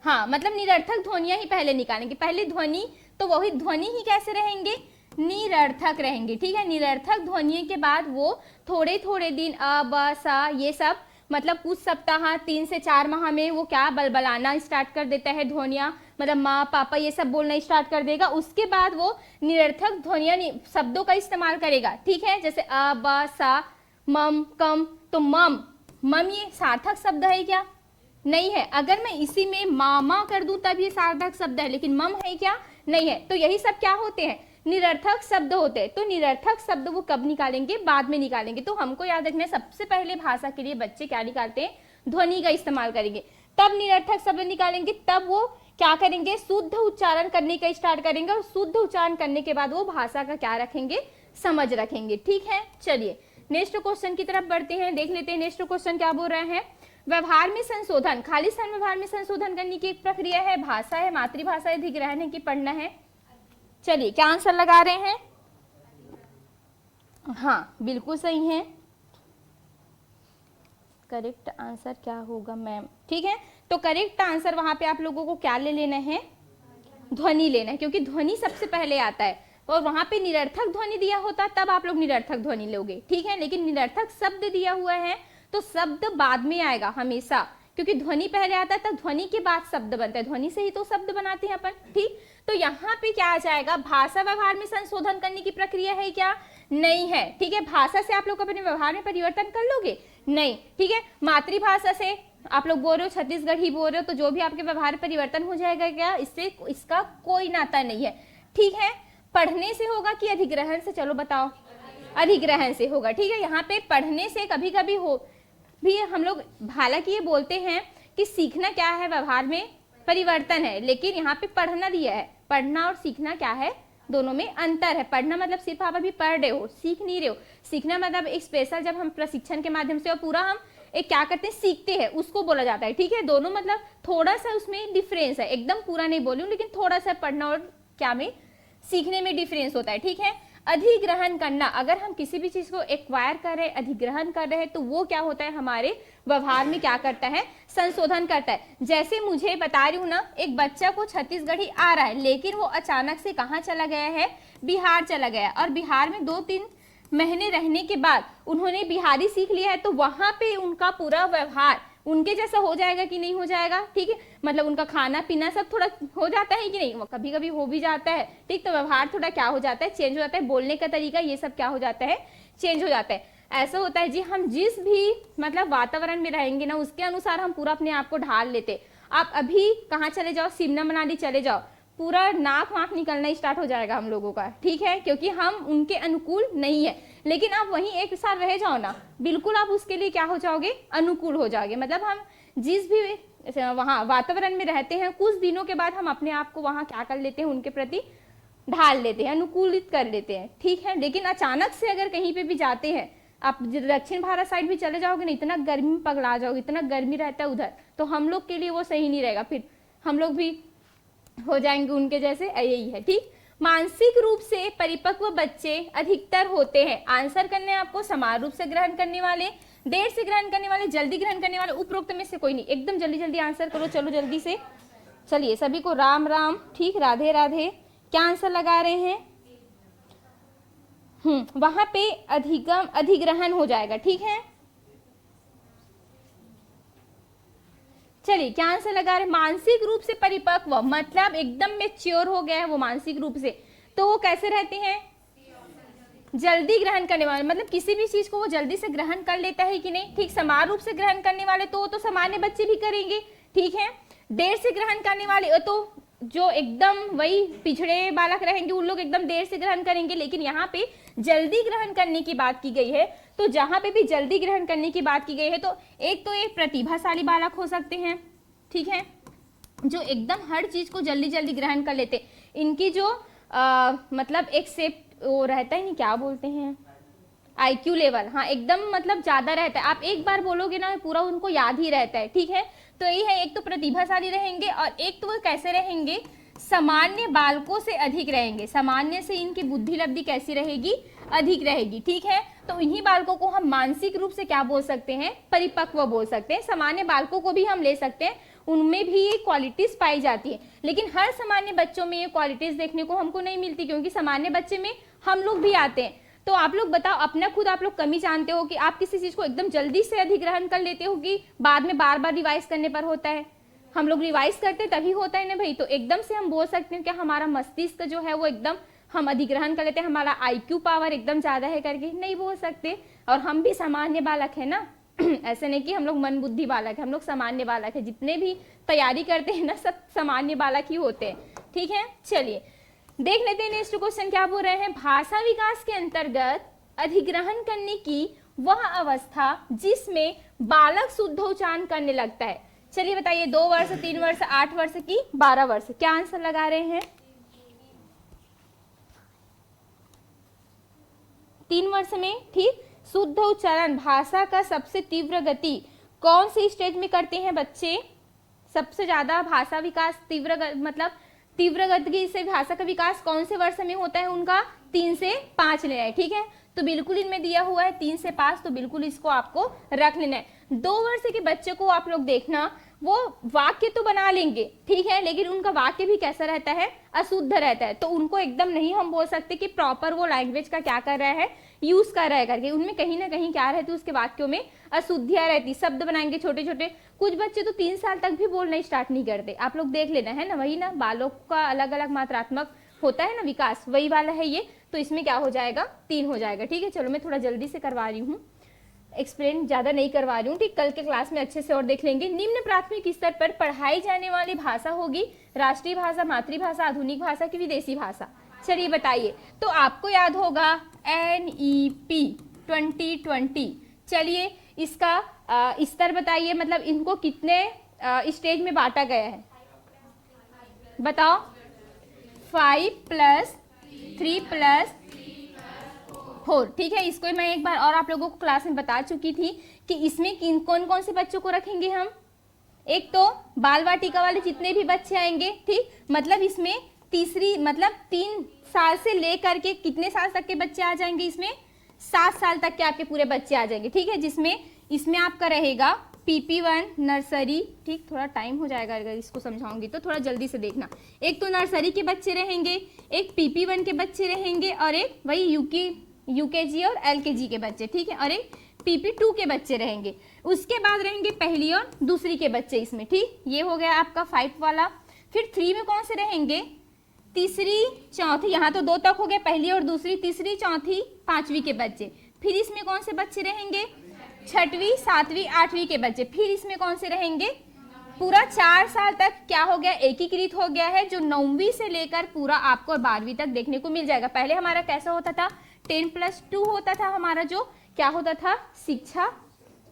Speaker 1: हाँ, मतलब निरर्थक ध्वनियां ही पहले निकालेंगे, पहले ध्वनि, तो वही ध्वनि ही कैसे रहेंगे? निरर्थक रहेंगे, ठीक है। निरर्थक ध्वनि के बाद वो थोड़े थोड़े दिन अ ब सा ये सब, मतलब कुछ सप्ताह 3 से 4 माह में वो क्या बलबलाना स्टार्ट कर देता है, ध्वनियां, मतलब माँ पापा ये सब बोलना स्टार्ट कर देगा। उसके बाद वो निरर्थक ध्वनियां शब्दों का इस्तेमाल करेगा, ठीक है। जैसे अ ब सा, मम, कम। तो मम, मम ये सार्थक शब्द है क्या? नहीं है। अगर मैं इसी में मामा कर दूं तब ये सार्थक शब्द है, लेकिन मम है क्या? नहीं है। तो यही सब क्या होते हैं? निरर्थक शब्द होते हैं। तो निरर्थक शब्द वो कब निकालेंगे? बाद में निकालेंगे। तो हमको याद रखना है, सबसे पहले भाषा के लिए बच्चे क्या निकालते हैं? ध्वनि का इस्तेमाल करेंगे, तब निरर्थक शब्द निकालेंगे, तब वो क्या करेंगे? शुद्ध उच्चारण करने का स्टार्ट करेंगे, और शुद्ध उच्चारण करने के बाद वो भाषा का क्या रखेंगे? समझ रखेंगे, ठीक है। चलिए नेक्स्ट क्वेश्चन की तरफ बढ़ते हैं, देख लेते हैं नेक्स्ट क्वेश्चन क्या बोल रहे हैं। व्यवहार में संशोधन, खालिस्तान व्यवहार में संशोधन करने की एक प्रक्रिया है। भाषा है, मातृभाषा है, अधिग्रहण है कि पढ़ना है? चलिए क्या आंसर लगा रहे हैं? हाँ बिल्कुल सही है। करेक्ट आंसर क्या होगा मैम? ठीक है, तो करेक्ट आंसर वहां पे आप लोगों को क्या ले लेना है? ध्वनि लेना है, क्योंकि ध्वनि सबसे पहले आता है, और वहां पे निरर्थक ध्वनि दिया होता तब आप लोग निरर्थक ध्वनि लोगे, ठीक है। लेकिन निरर्थक शब्द दिया हुआ है तो शब्द बाद में आएगा हमेशा, क्योंकि ध्वनि पहले आता है, तब ध्वनि के बाद शब्द बनता है। ध्वनि से ही तो शब्द बनाते हैं अपन, ठीक। तो यहाँ पे क्या आ जाएगा? भाषा व्यवहार में संशोधन करने की प्रक्रिया है क्या? नहीं है, ठीक है। भाषा से आप लोग अपने व्यवहार में परिवर्तन कर लोगे? नहीं, ठीक है। मातृभाषा से आप लोग बोल रहे हो, छत्तीसगढ़ी बोल रहे हो, तो जो भी आपके व्यवहार में परिवर्तन हो जाएगा क्या? इससे इसका कोई नाता नहीं है, ठीक है। पढ़ने से होगा कि अधिग्रहण से? चलो बताओ। अधिग्रहण से होगा, ठीक है। यहाँ पे पढ़ने से कभी कभी हो भी हम लोग, हालांकि ये बोलते हैं कि सीखना क्या है? व्यवहार में परिवर्तन है, लेकिन यहाँ पे पढ़ना दिया है। पढ़ना और सीखना क्या है? दोनों में अंतर है। पढ़ना मतलब सिर्फ आप अभी पढ़ रहे हो, सीख नहीं रहे हो। सीखना मतलब एक स्पेशल, जब हम प्रशिक्षण के माध्यम से और पूरा हम एक क्या करते हैं, सीखते हैं, उसको बोला जाता है। ठीक है, दोनों मतलब थोड़ा सा उसमें डिफरेंस है, एकदम पूरा नहीं बोलूं, लेकिन थोड़ा सा पढ़ना और क्या में सीखने में डिफरेंस होता है। ठीक है, अधिग्रहण करना, अगर हम किसी भी चीज को एक्वायर कर रहे हैं, अधिग्रहण कर रहे हैं, तो वो क्या होता है, हमारे व्यवहार में क्या करता है, संशोधन करता है। जैसे मुझे बता रही हूँ ना, एक बच्चा को छत्तीसगढ़ी आ रहा है, लेकिन वो अचानक से कहाँ चला गया है, बिहार चला गया, और बिहार में 2-3 महीने रहने के बाद उन्होंने बिहारी सीख लिया है, तो वहां पे उनका पूरा व्यवहार उनके जैसा हो जाएगा कि नहीं हो जाएगा। ठीक है, मतलब उनका खाना पीना सब थोड़ा हो जाता है कि नहीं, कभी कभी हो भी जाता है। ठीक, तो व्यवहार थोड़ा क्या हो जाता है, चेंज हो जाता है, बोलने का तरीका ये सब क्या हो जाता है, चेंज हो जाता है। ऐसा होता है जी, हम जिस भी मतलब वातावरण में रहेंगे ना, उसके अनुसार हम पूरा अपने आप को ढाल लेते। आप अभी कहाँ चले जाओ, शिमला मनाली चले जाओ, पूरा नाक वाक निकलना स्टार्ट हो जाएगा हम लोगों का। ठीक है, क्योंकि हम उनके अनुकूल नहीं है। लेकिन आप वहीं एक साल रह जाओ ना, बिल्कुल आप उसके लिए क्या हो जाओगे, अनुकूल हो जाओगे। मतलब हम जिस भी वहाँ वातावरण में रहते हैं, कुछ दिनों के बाद हम अपने आप को वहाँ क्या कर लेते हैं, उनके प्रति ढाल लेते हैं, अनुकूलित कर लेते हैं। ठीक है, लेकिन अचानक से अगर कहीं पे भी जाते हैं, आप दक्षिण भारत साइड भी चले जाओगे ना, इतना गर्मी में पगला जाओगे, इतना गर्मी रहता है उधर, तो हम लोग के लिए वो सही नहीं रहेगा, फिर हम लोग भी हो जाएंगे उनके जैसे, यही है। ठीक, मानसिक रूप से परिपक्व बच्चे अधिकतर होते हैं। आंसर करने आपको, समान रूप से ग्रहण करने वाले, देर से ग्रहण करने वाले, जल्दी ग्रहण करने वाले, उपरोक्त में से कोई नहीं। एकदम जल्दी जल्दी आंसर करो, चलो जल्दी से। चलिए सभी को राम राम। ठीक, राधे राधे। क्या आंसर लगा रहे हैं, वहां पे अधिग्रहण हो जाएगा। ठीक है, चलिए क्या आंसर लगा रहे, मानसिक रूप से परिपक्व, मतलब एकदम मेच्योर हो गया है वो मानसिक रूप से, तो वो कैसे रहते हैं, जल्दी ग्रहण करने वाले, मतलब किसी भी चीज को वो जल्दी से ग्रहण कर लेता है कि नहीं। ठीक, समान रूप से ग्रहण करने वाले तो सामान्य बच्चे भी करेंगे। ठीक है, देर से ग्रहण करने वाले तो जो एकदम वही पिछड़े बालक रहेंगे, उन लोग एकदम देर से ग्रहण करेंगे। लेकिन यहाँ पे जल्दी ग्रहण करने की बात की गई है, तो जहां पे भी जल्दी ग्रहण करने की बात की गई है, तो एक प्रतिभाशाली बालक हो सकते हैं। ठीक है, जो एकदम हर चीज को जल्दी जल्दी ग्रहण कर लेते, इनकी जो मतलब एक सेप वो रहता है नहीं, क्या बोलते हैं, IQ लेवल, हाँ एकदम मतलब ज्यादा रहता है। आप एक बार बोलोगे ना, पूरा उनको याद ही रहता है। ठीक है, तो यही है, एक तो प्रतिभाशाली रहेंगे, और एक तो वो कैसे रहेंगे, सामान्य बालकों से अधिक रहेंगे। सामान्य से इनकी बुद्धि लब्धि कैसी रहेगी, अधिक रहेगी। ठीक है, तो इन्हीं बालकों को हम मानसिक रूप से क्या बोल सकते हैं, परिपक्व बोल सकते हैं। सामान्य बालकों को भी हम ले सकते हैं, उनमें भी ये क्वालिटीज पाई जाती है, लेकिन हर सामान्य बच्चों में ये क्वालिटीज देखने को हमको नहीं मिलती, क्योंकि सामान्य बच्चे में हम लोग भी आते हैं। तो आप लोग बताओ, अपना खुद आप लोग कमी जानते हो कि आप किसी चीज को एकदम जल्दी से अधिग्रहण कर लेते हो कि बाद में बार बार रिवाइज करने पर होता है। हम लोग रिवाइज करते तभी होता है ना भाई। तो एकदम से हम बोल सकते हैं कि हमारा मस्तिष्क जो है वो एकदम हम अधिग्रहण कर लेते हैं, हमारा IQ पावर एकदम ज्यादा है करके नहीं बोल सकते। और हम भी सामान्य बालक है ना ऐसे नहीं कि हम लोग मन बुद्धि बालक है, हम लोग सामान्य बालक है। जितने भी तैयारी करते हैं ना, सब सामान्य बालक ही होते हैं। ठीक है, चलिए देख लेते हैं नेक्स्ट क्वेश्चन क्या बोल रहे हैं। भाषा विकास के अंतर्गत अधिग्रहण करने की वह अवस्था जिसमें बालक शुद्ध उच्चारण करने लगता है। चलिए बताइए, 2 वर्ष, 3 वर्ष, 8 वर्ष की 12 वर्ष, क्या आंसर लगा रहे हैं, 3 वर्ष में। ठीक, शुद्ध उच्चारण भाषा का सबसे तीव्र गति कौन सी स्टेज में करते हैं बच्चे, सबसे ज्यादा भाषा विकास मतलब तीव्र गति से भाषा का विकास कौन से वर्ष में होता है उनका, 3 से 5 लेना है। ठीक है, तो बिल्कुल इनमें दिया हुआ है 3 से 5, तो बिल्कुल इसको आपको रख लेना है। 2 वर्ष के बच्चे को आप लोग देखना, वो वाक्य तो बना लेंगे, ठीक है, लेकिन उनका वाक्य भी कैसा रहता है, अशुद्ध रहता है। तो उनको एकदम नहीं हम बोल सकते कि प्रॉपर वो लैंग्वेज का क्या कर रहा है, यूज कर रहा है करके। उनमें कहीं ना कहीं क्या रहती है, उसके वाक्यों में अशुद्धियां रहती, शब्द बनाएंगे छोटे छोटे। कुछ बच्चे तो 3 साल तक भी बोलना स्टार्ट नहीं करते, आप लोग देख लेना है ना, वही ना, बालों का अलग अलग मात्रात्मक होता है ना विकास, वही वाला है ये। तो इसमें क्या हो जाएगा, 3 हो जाएगा। ठीक है, चलो मैं थोड़ा जल्दी से करवा रही हूँ, एक्सप्लेन ज्यादा नहीं करवा रही हूँ। ठीक, कल के क्लास में अच्छे से और देख लेंगे। निम्न प्राथमिक स्तर पर पढ़ाई जाने वाली भाषा होगी राष्ट्रीय भाषा, मातृभाषा, आधुनिक भाषा की विदेशी भाषा। चलिए बताइए, तो आपको याद होगा NEP 2020। चलिए इसका स्तर बताइए, मतलब इनको कितने स्टेज में बांटा गया है बताओ। 5 + 3 + 4, ठीक है। इसको मैं एक बार और आप लोगों को क्लास में बता चुकी थी कि इसमें किन कौन कौन से बच्चों को रखेंगे हम। एक तो बाल वाटिका वाले जितने भी बच्चे आएंगे, ठीक, मतलब इसमें तीसरी मतलब 3 साल से लेकर के कितने साल तक के बच्चे आ जाएंगे, इसमें 7 साल तक के आपके पूरे बच्चे आ जाएंगे, ठीक है। जिसमें इसमें आपका रहेगा PP1 नर्सरी, ठीक, थोड़ा टाइम हो जाएगा अगर इसको समझाऊंगी तो थोड़ा जल्दी से देखना। एक तो नर्सरी के बच्चे रहेंगे, एक PP1 के बच्चे रहेंगे, और एक वही UKG और LKG के बच्चे, ठीक है, और एक PP2 के बच्चे रहेंगे। उसके बाद रहेंगे पहली और दूसरी के बच्चे इसमें, ठीक। ये हो गया आपका 5 वाला। फिर 3 में कौन से रहेंगे, तीसरी चौथी, यहाँ तो 2 तक हो गए, पहली और दूसरी, तीसरी चौथी पांचवी के बच्चे। फिर इसमें कौन से बच्चे रहेंगे, छठवीं सातवीं आठवीं के बच्चे। फिर इसमें कौन से रहेंगे, पूरा 4 साल तक क्या हो गया, एकीकृत हो गया है, जो 9वीं से लेकर पूरा आपको 12वीं तक देखने को मिल जाएगा। पहले हमारा कैसा होता था, 10+2 होता था हमारा, जो क्या होता था, शिक्षा,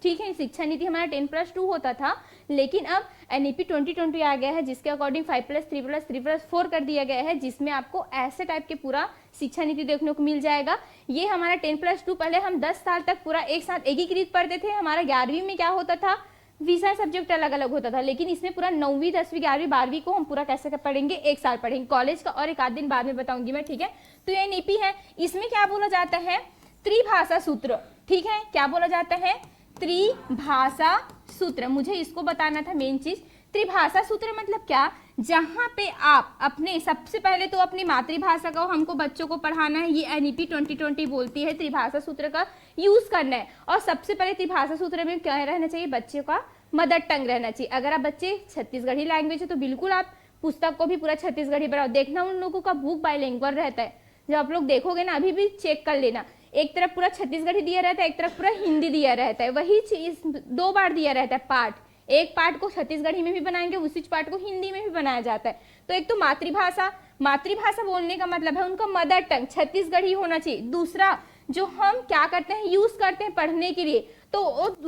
Speaker 1: ठीक है, शिक्षा नीति हमारा 10+2 होता था। लेकिन अब NEP 2020 आ गया है, जिसके अकॉर्डिंग 5+3+3+4 कर दिया गया है, जिसमें आपको ऐसे टाइप के पूरा शिक्षा नीति देखने को मिल जाएगा। ये हमारा 10+2 पहले हम 10 साल तक पूरा एक साथ एकीकृत पढ़ते थे। हमारा 11वीं में क्या होता था, विषय सब्जेक्ट अलग अलग होता था, लेकिन इसमें पूरा 9वीं 10वीं 11वीं 12वीं को हम पूरा कैसे पढ़ेंगे, एक साल पढ़ेंगे। कॉलेज का और एक आध दिन बाद में बताऊंगी मैं, ठीक है। तो ये NEP है, इसमें क्या बोला जाता है, त्रिभाषा सूत्र, ठीक है। क्या बोला जाता है, त्रिभाषा सूत्र। मुझे इसको बताना था मेन चीज, त्रिभाषा सूत्र मतलब क्या, जहां पे आप अपने सबसे पहले तो अपनी मातृभाषा का हमको बच्चों को पढ़ाना है, ये NEP 2020 बोलती है त्रिभाषा सूत्र का यूज करना है। और सबसे पहले त्रिभाषा सूत्र में क्या रहना चाहिए, बच्चों का मदर टंग रहना चाहिए। अगर आप बच्चे छत्तीसगढ़ी लैंग्वेज है तो बिल्कुल आप पुस्तक को भी पूरा छत्तीसगढ़ी बनाओ। देखना उन लोगों का बुक बाइलिंगुअल रहता है, जब आप लोग देखोगे ना, अभी भी चेक कर लेना, एक तरफ पूरा छत्तीसगढ़ी दिया रहता है, एक तरफ पूरा हिंदी दिया रहता है। वही चीज 2 बार दिया रहता है पार्ट, एक पार्ट को छत्तीसगढ़ी में भी बनाएंगे, उसी पार्ट को हिंदी में भी बनाया जाता है। तो एक तो मातृभाषा, मातृभाषा बोलने का मतलब है उनका मदर टंग छत्तीसगढ़ी होना चाहिए। दूसरा, जो हम क्या करते हैं, यूज करते हैं पढ़ने के लिए, तो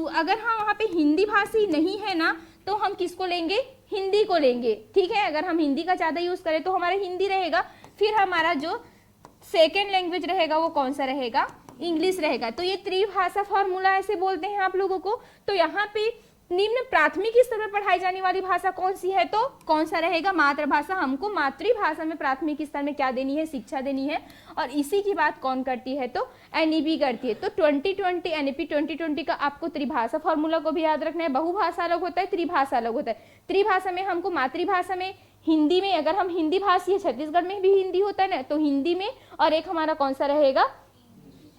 Speaker 1: अगर हम वहाँ पे हिंदी भाषी नहीं है ना, तो हम किसको लेंगे, हिंदी को लेंगे, ठीक है। अगर हम हिंदी का ज्यादा यूज करें तो हमारा हिंदी रहेगा। फिर हमारा जो सेकेंड लैंग्वेज रहेगा वो कौन सा रहेगा, इंग्लिश रहेगा। तो ये त्रिभाषा फॉर्मूला ऐसे बोलते हैं आप लोगों को। तो यहाँ पे निम्न प्राथमिक स्तर पर पढ़ाई जाने वाली भाषा कौन सी है, तो कौन सा रहेगा, मातृभाषा। हमको मातृभाषा में प्राथमिक स्तर में क्या देनी है, शिक्षा देनी है। और इसी की बात कौन करती है, तो NEP करती है। तो 2020 NEP 2020 का आपको त्रिभाषा फॉर्मूला को भी याद रखना है। बहुभाषा अलग होता है, त्रिभाषा अलग होता है। त्रिभाषा में हमको मातृभाषा में हिंदी में, अगर हम हिंदी भाषी है, छत्तीसगढ़ में भी हिंदी होता है ना, तो हिंदी में, और एक हमारा कौन सा रहेगा,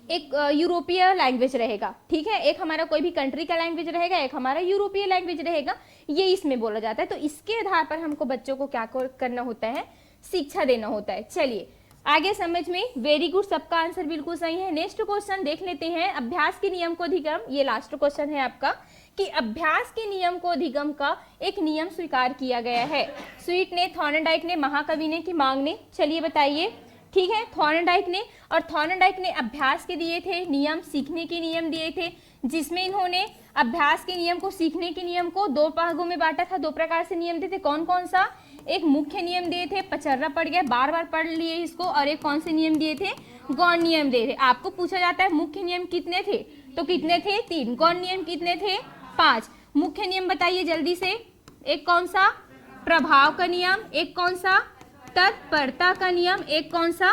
Speaker 1: एक यूरोपीय लैंग्वेज रहेगा, ठीक है। एक हमारा कोई भी कंट्री का लैंग्वेज रहेगा, एक हमारा यूरोपीय लैंग्वेज रहेगा, ये इसमें बोला जाता है। तो इसके आधार पर हमको बच्चों को क्या करना होता है, शिक्षा देना होता है। चलिए आगे समझ में, वेरी गुड, सबका आंसर बिल्कुल सही है। नेक्स्ट क्वेश्चन देख लेते हैं, अभ्यास के नियम को अधिगम, ये लास्ट क्वेश्चन है आपका, कि अभ्यास के नियम को अधिगम का एक नियम स्वीकार किया गया है। स्वीट ने, थॉर्नडाइक ने, महाकवि ने कि मांग ने, चलिए बताइए, ठीक है। थॉर्नडाइक ने, और थॉर्नडाइक ने अभ्यास के दिए थे नियम, सीखने के नियम दिए थे, जिसमें इन्होंने अभ्यास के नियम को, सीखने के नियम को 2 भागों में बांटा था। 2 प्रकार से नियम दिए थे, कौन कौन सा, एक मुख्य नियम दिए थे, पचर्रा पड़ गया, बार बार पढ़ लिए इसको, और एक कौन से नियम दिए थे, गौण नियम दिए थे। आपको पूछा जाता है मुख्य नियम कितने थे, तो कितने थे, 3। गौण नियम कितने थे, 5। मुख्य नियम बताइए जल्दी से, एक कौन सा, प्रभाव का नियम, एक कौन सा, तत्परता का नियम, एक कौन सा,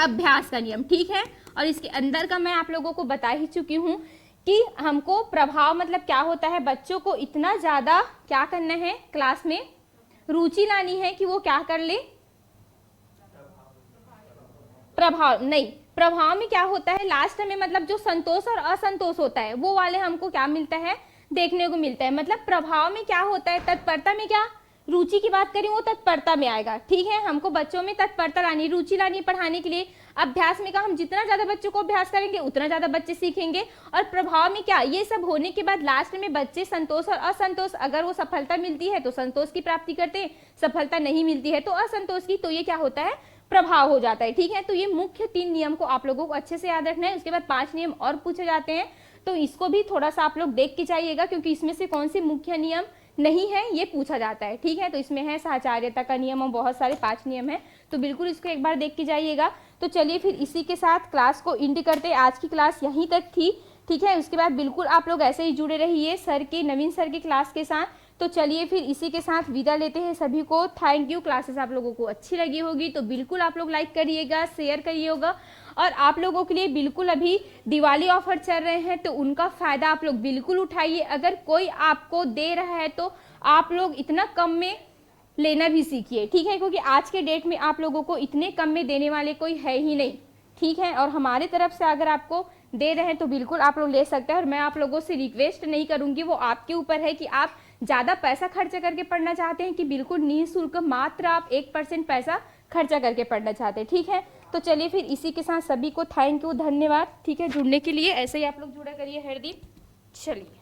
Speaker 1: अभ्यास का नियम, ठीक है। और इसके अंदर का मैं आप लोगों को बता ही चुकी हूं कि हमको प्रभाव मतलब क्या होता है, बच्चों को इतना ज्यादा क्या करना है, क्लास में रुचि लानी है कि वो क्या कर ले, प्रभाव नहीं, प्रभाव में क्या होता है, लास्ट में मतलब जो संतोष और असंतोष होता है वो वाले हमको क्या मिलता है, देखने को मिलता है। मतलब प्रभाव में क्या होता है, तत्परता में क्या, रुचि की बात करें वो तत्परता में आएगा, ठीक है। हमको बच्चों में तत्परता लानी, रुचि लानी पढ़ाने के लिए। अभ्यास में का हम जितना ज्यादा बच्चों को अभ्यास करेंगे उतना ज्यादा बच्चे सीखेंगे। और प्रभाव में क्या, ये सब होने के बाद लास्ट में बच्चे संतोष और असंतोष, अगर वो सफलता मिलती है तो संतोष की प्राप्ति करते हैं, सफलता नहीं मिलती है तो असंतोष की, तो ये क्या होता है, प्रभाव हो जाता है, ठीक है। तो ये मुख्य 3 नियम को आप लोगों को अच्छे से याद रखना है। उसके बाद 5 नियम और पूछे जाते हैं, तो इसको भी थोड़ा सा आप लोग देख के जाइएगा, क्योंकि इसमें से कौन से मुख्य नियम नहीं है ये पूछा जाता है, ठीक है। तो इसमें है साहचर्यता का नियम और बहुत सारे 5 नियम है, तो बिल्कुल इसको एक बार देख के जाइएगा। तो चलिए फिर इसी के साथ क्लास को एंड करते हैं। आज की क्लास यहीं तक थी, ठीक है। उसके बाद बिल्कुल आप लोग ऐसे ही जुड़े रहिए सर के, नवीन सर की क्लास के साथ। तो चलिए फिर इसी के साथ विदा लेते हैं सभी को। Thank you. क्लासेस आप लोगों को अच्छी लगी होगी तो बिल्कुल आप लोग लाइक करिएगा, शेयर करिएगा। और आप लोगों के लिए बिल्कुल अभी दिवाली ऑफर चल रहे हैं तो उनका फ़ायदा आप लोग बिल्कुल उठाइए। अगर कोई आपको दे रहा है तो आप लोग इतना कम में लेना भी सीखिए, ठीक है, क्योंकि आज के डेट में आप लोगों को इतने कम में देने वाले कोई है ही नहीं, ठीक है। और हमारे तरफ से अगर आपको दे रहे हैं तो बिल्कुल आप लोग ले सकते हैं। और मैं आप लोगों से रिक्वेस्ट नहीं करूंगी, वो आपके ऊपर है कि आप ज़्यादा पैसा खर्चा करके पढ़ना चाहते हैं कि बिल्कुल निःशुल्क मात्र आप 1% पैसा खर्चा करके पढ़ना चाहते हैं, ठीक है। तो चलिए फिर इसी के साथ सभी को थैंक यू, धन्यवाद, ठीक है, जुड़ने के लिए। ऐसे ही आप लोग जुड़ा करिए हरदीप। चलिए।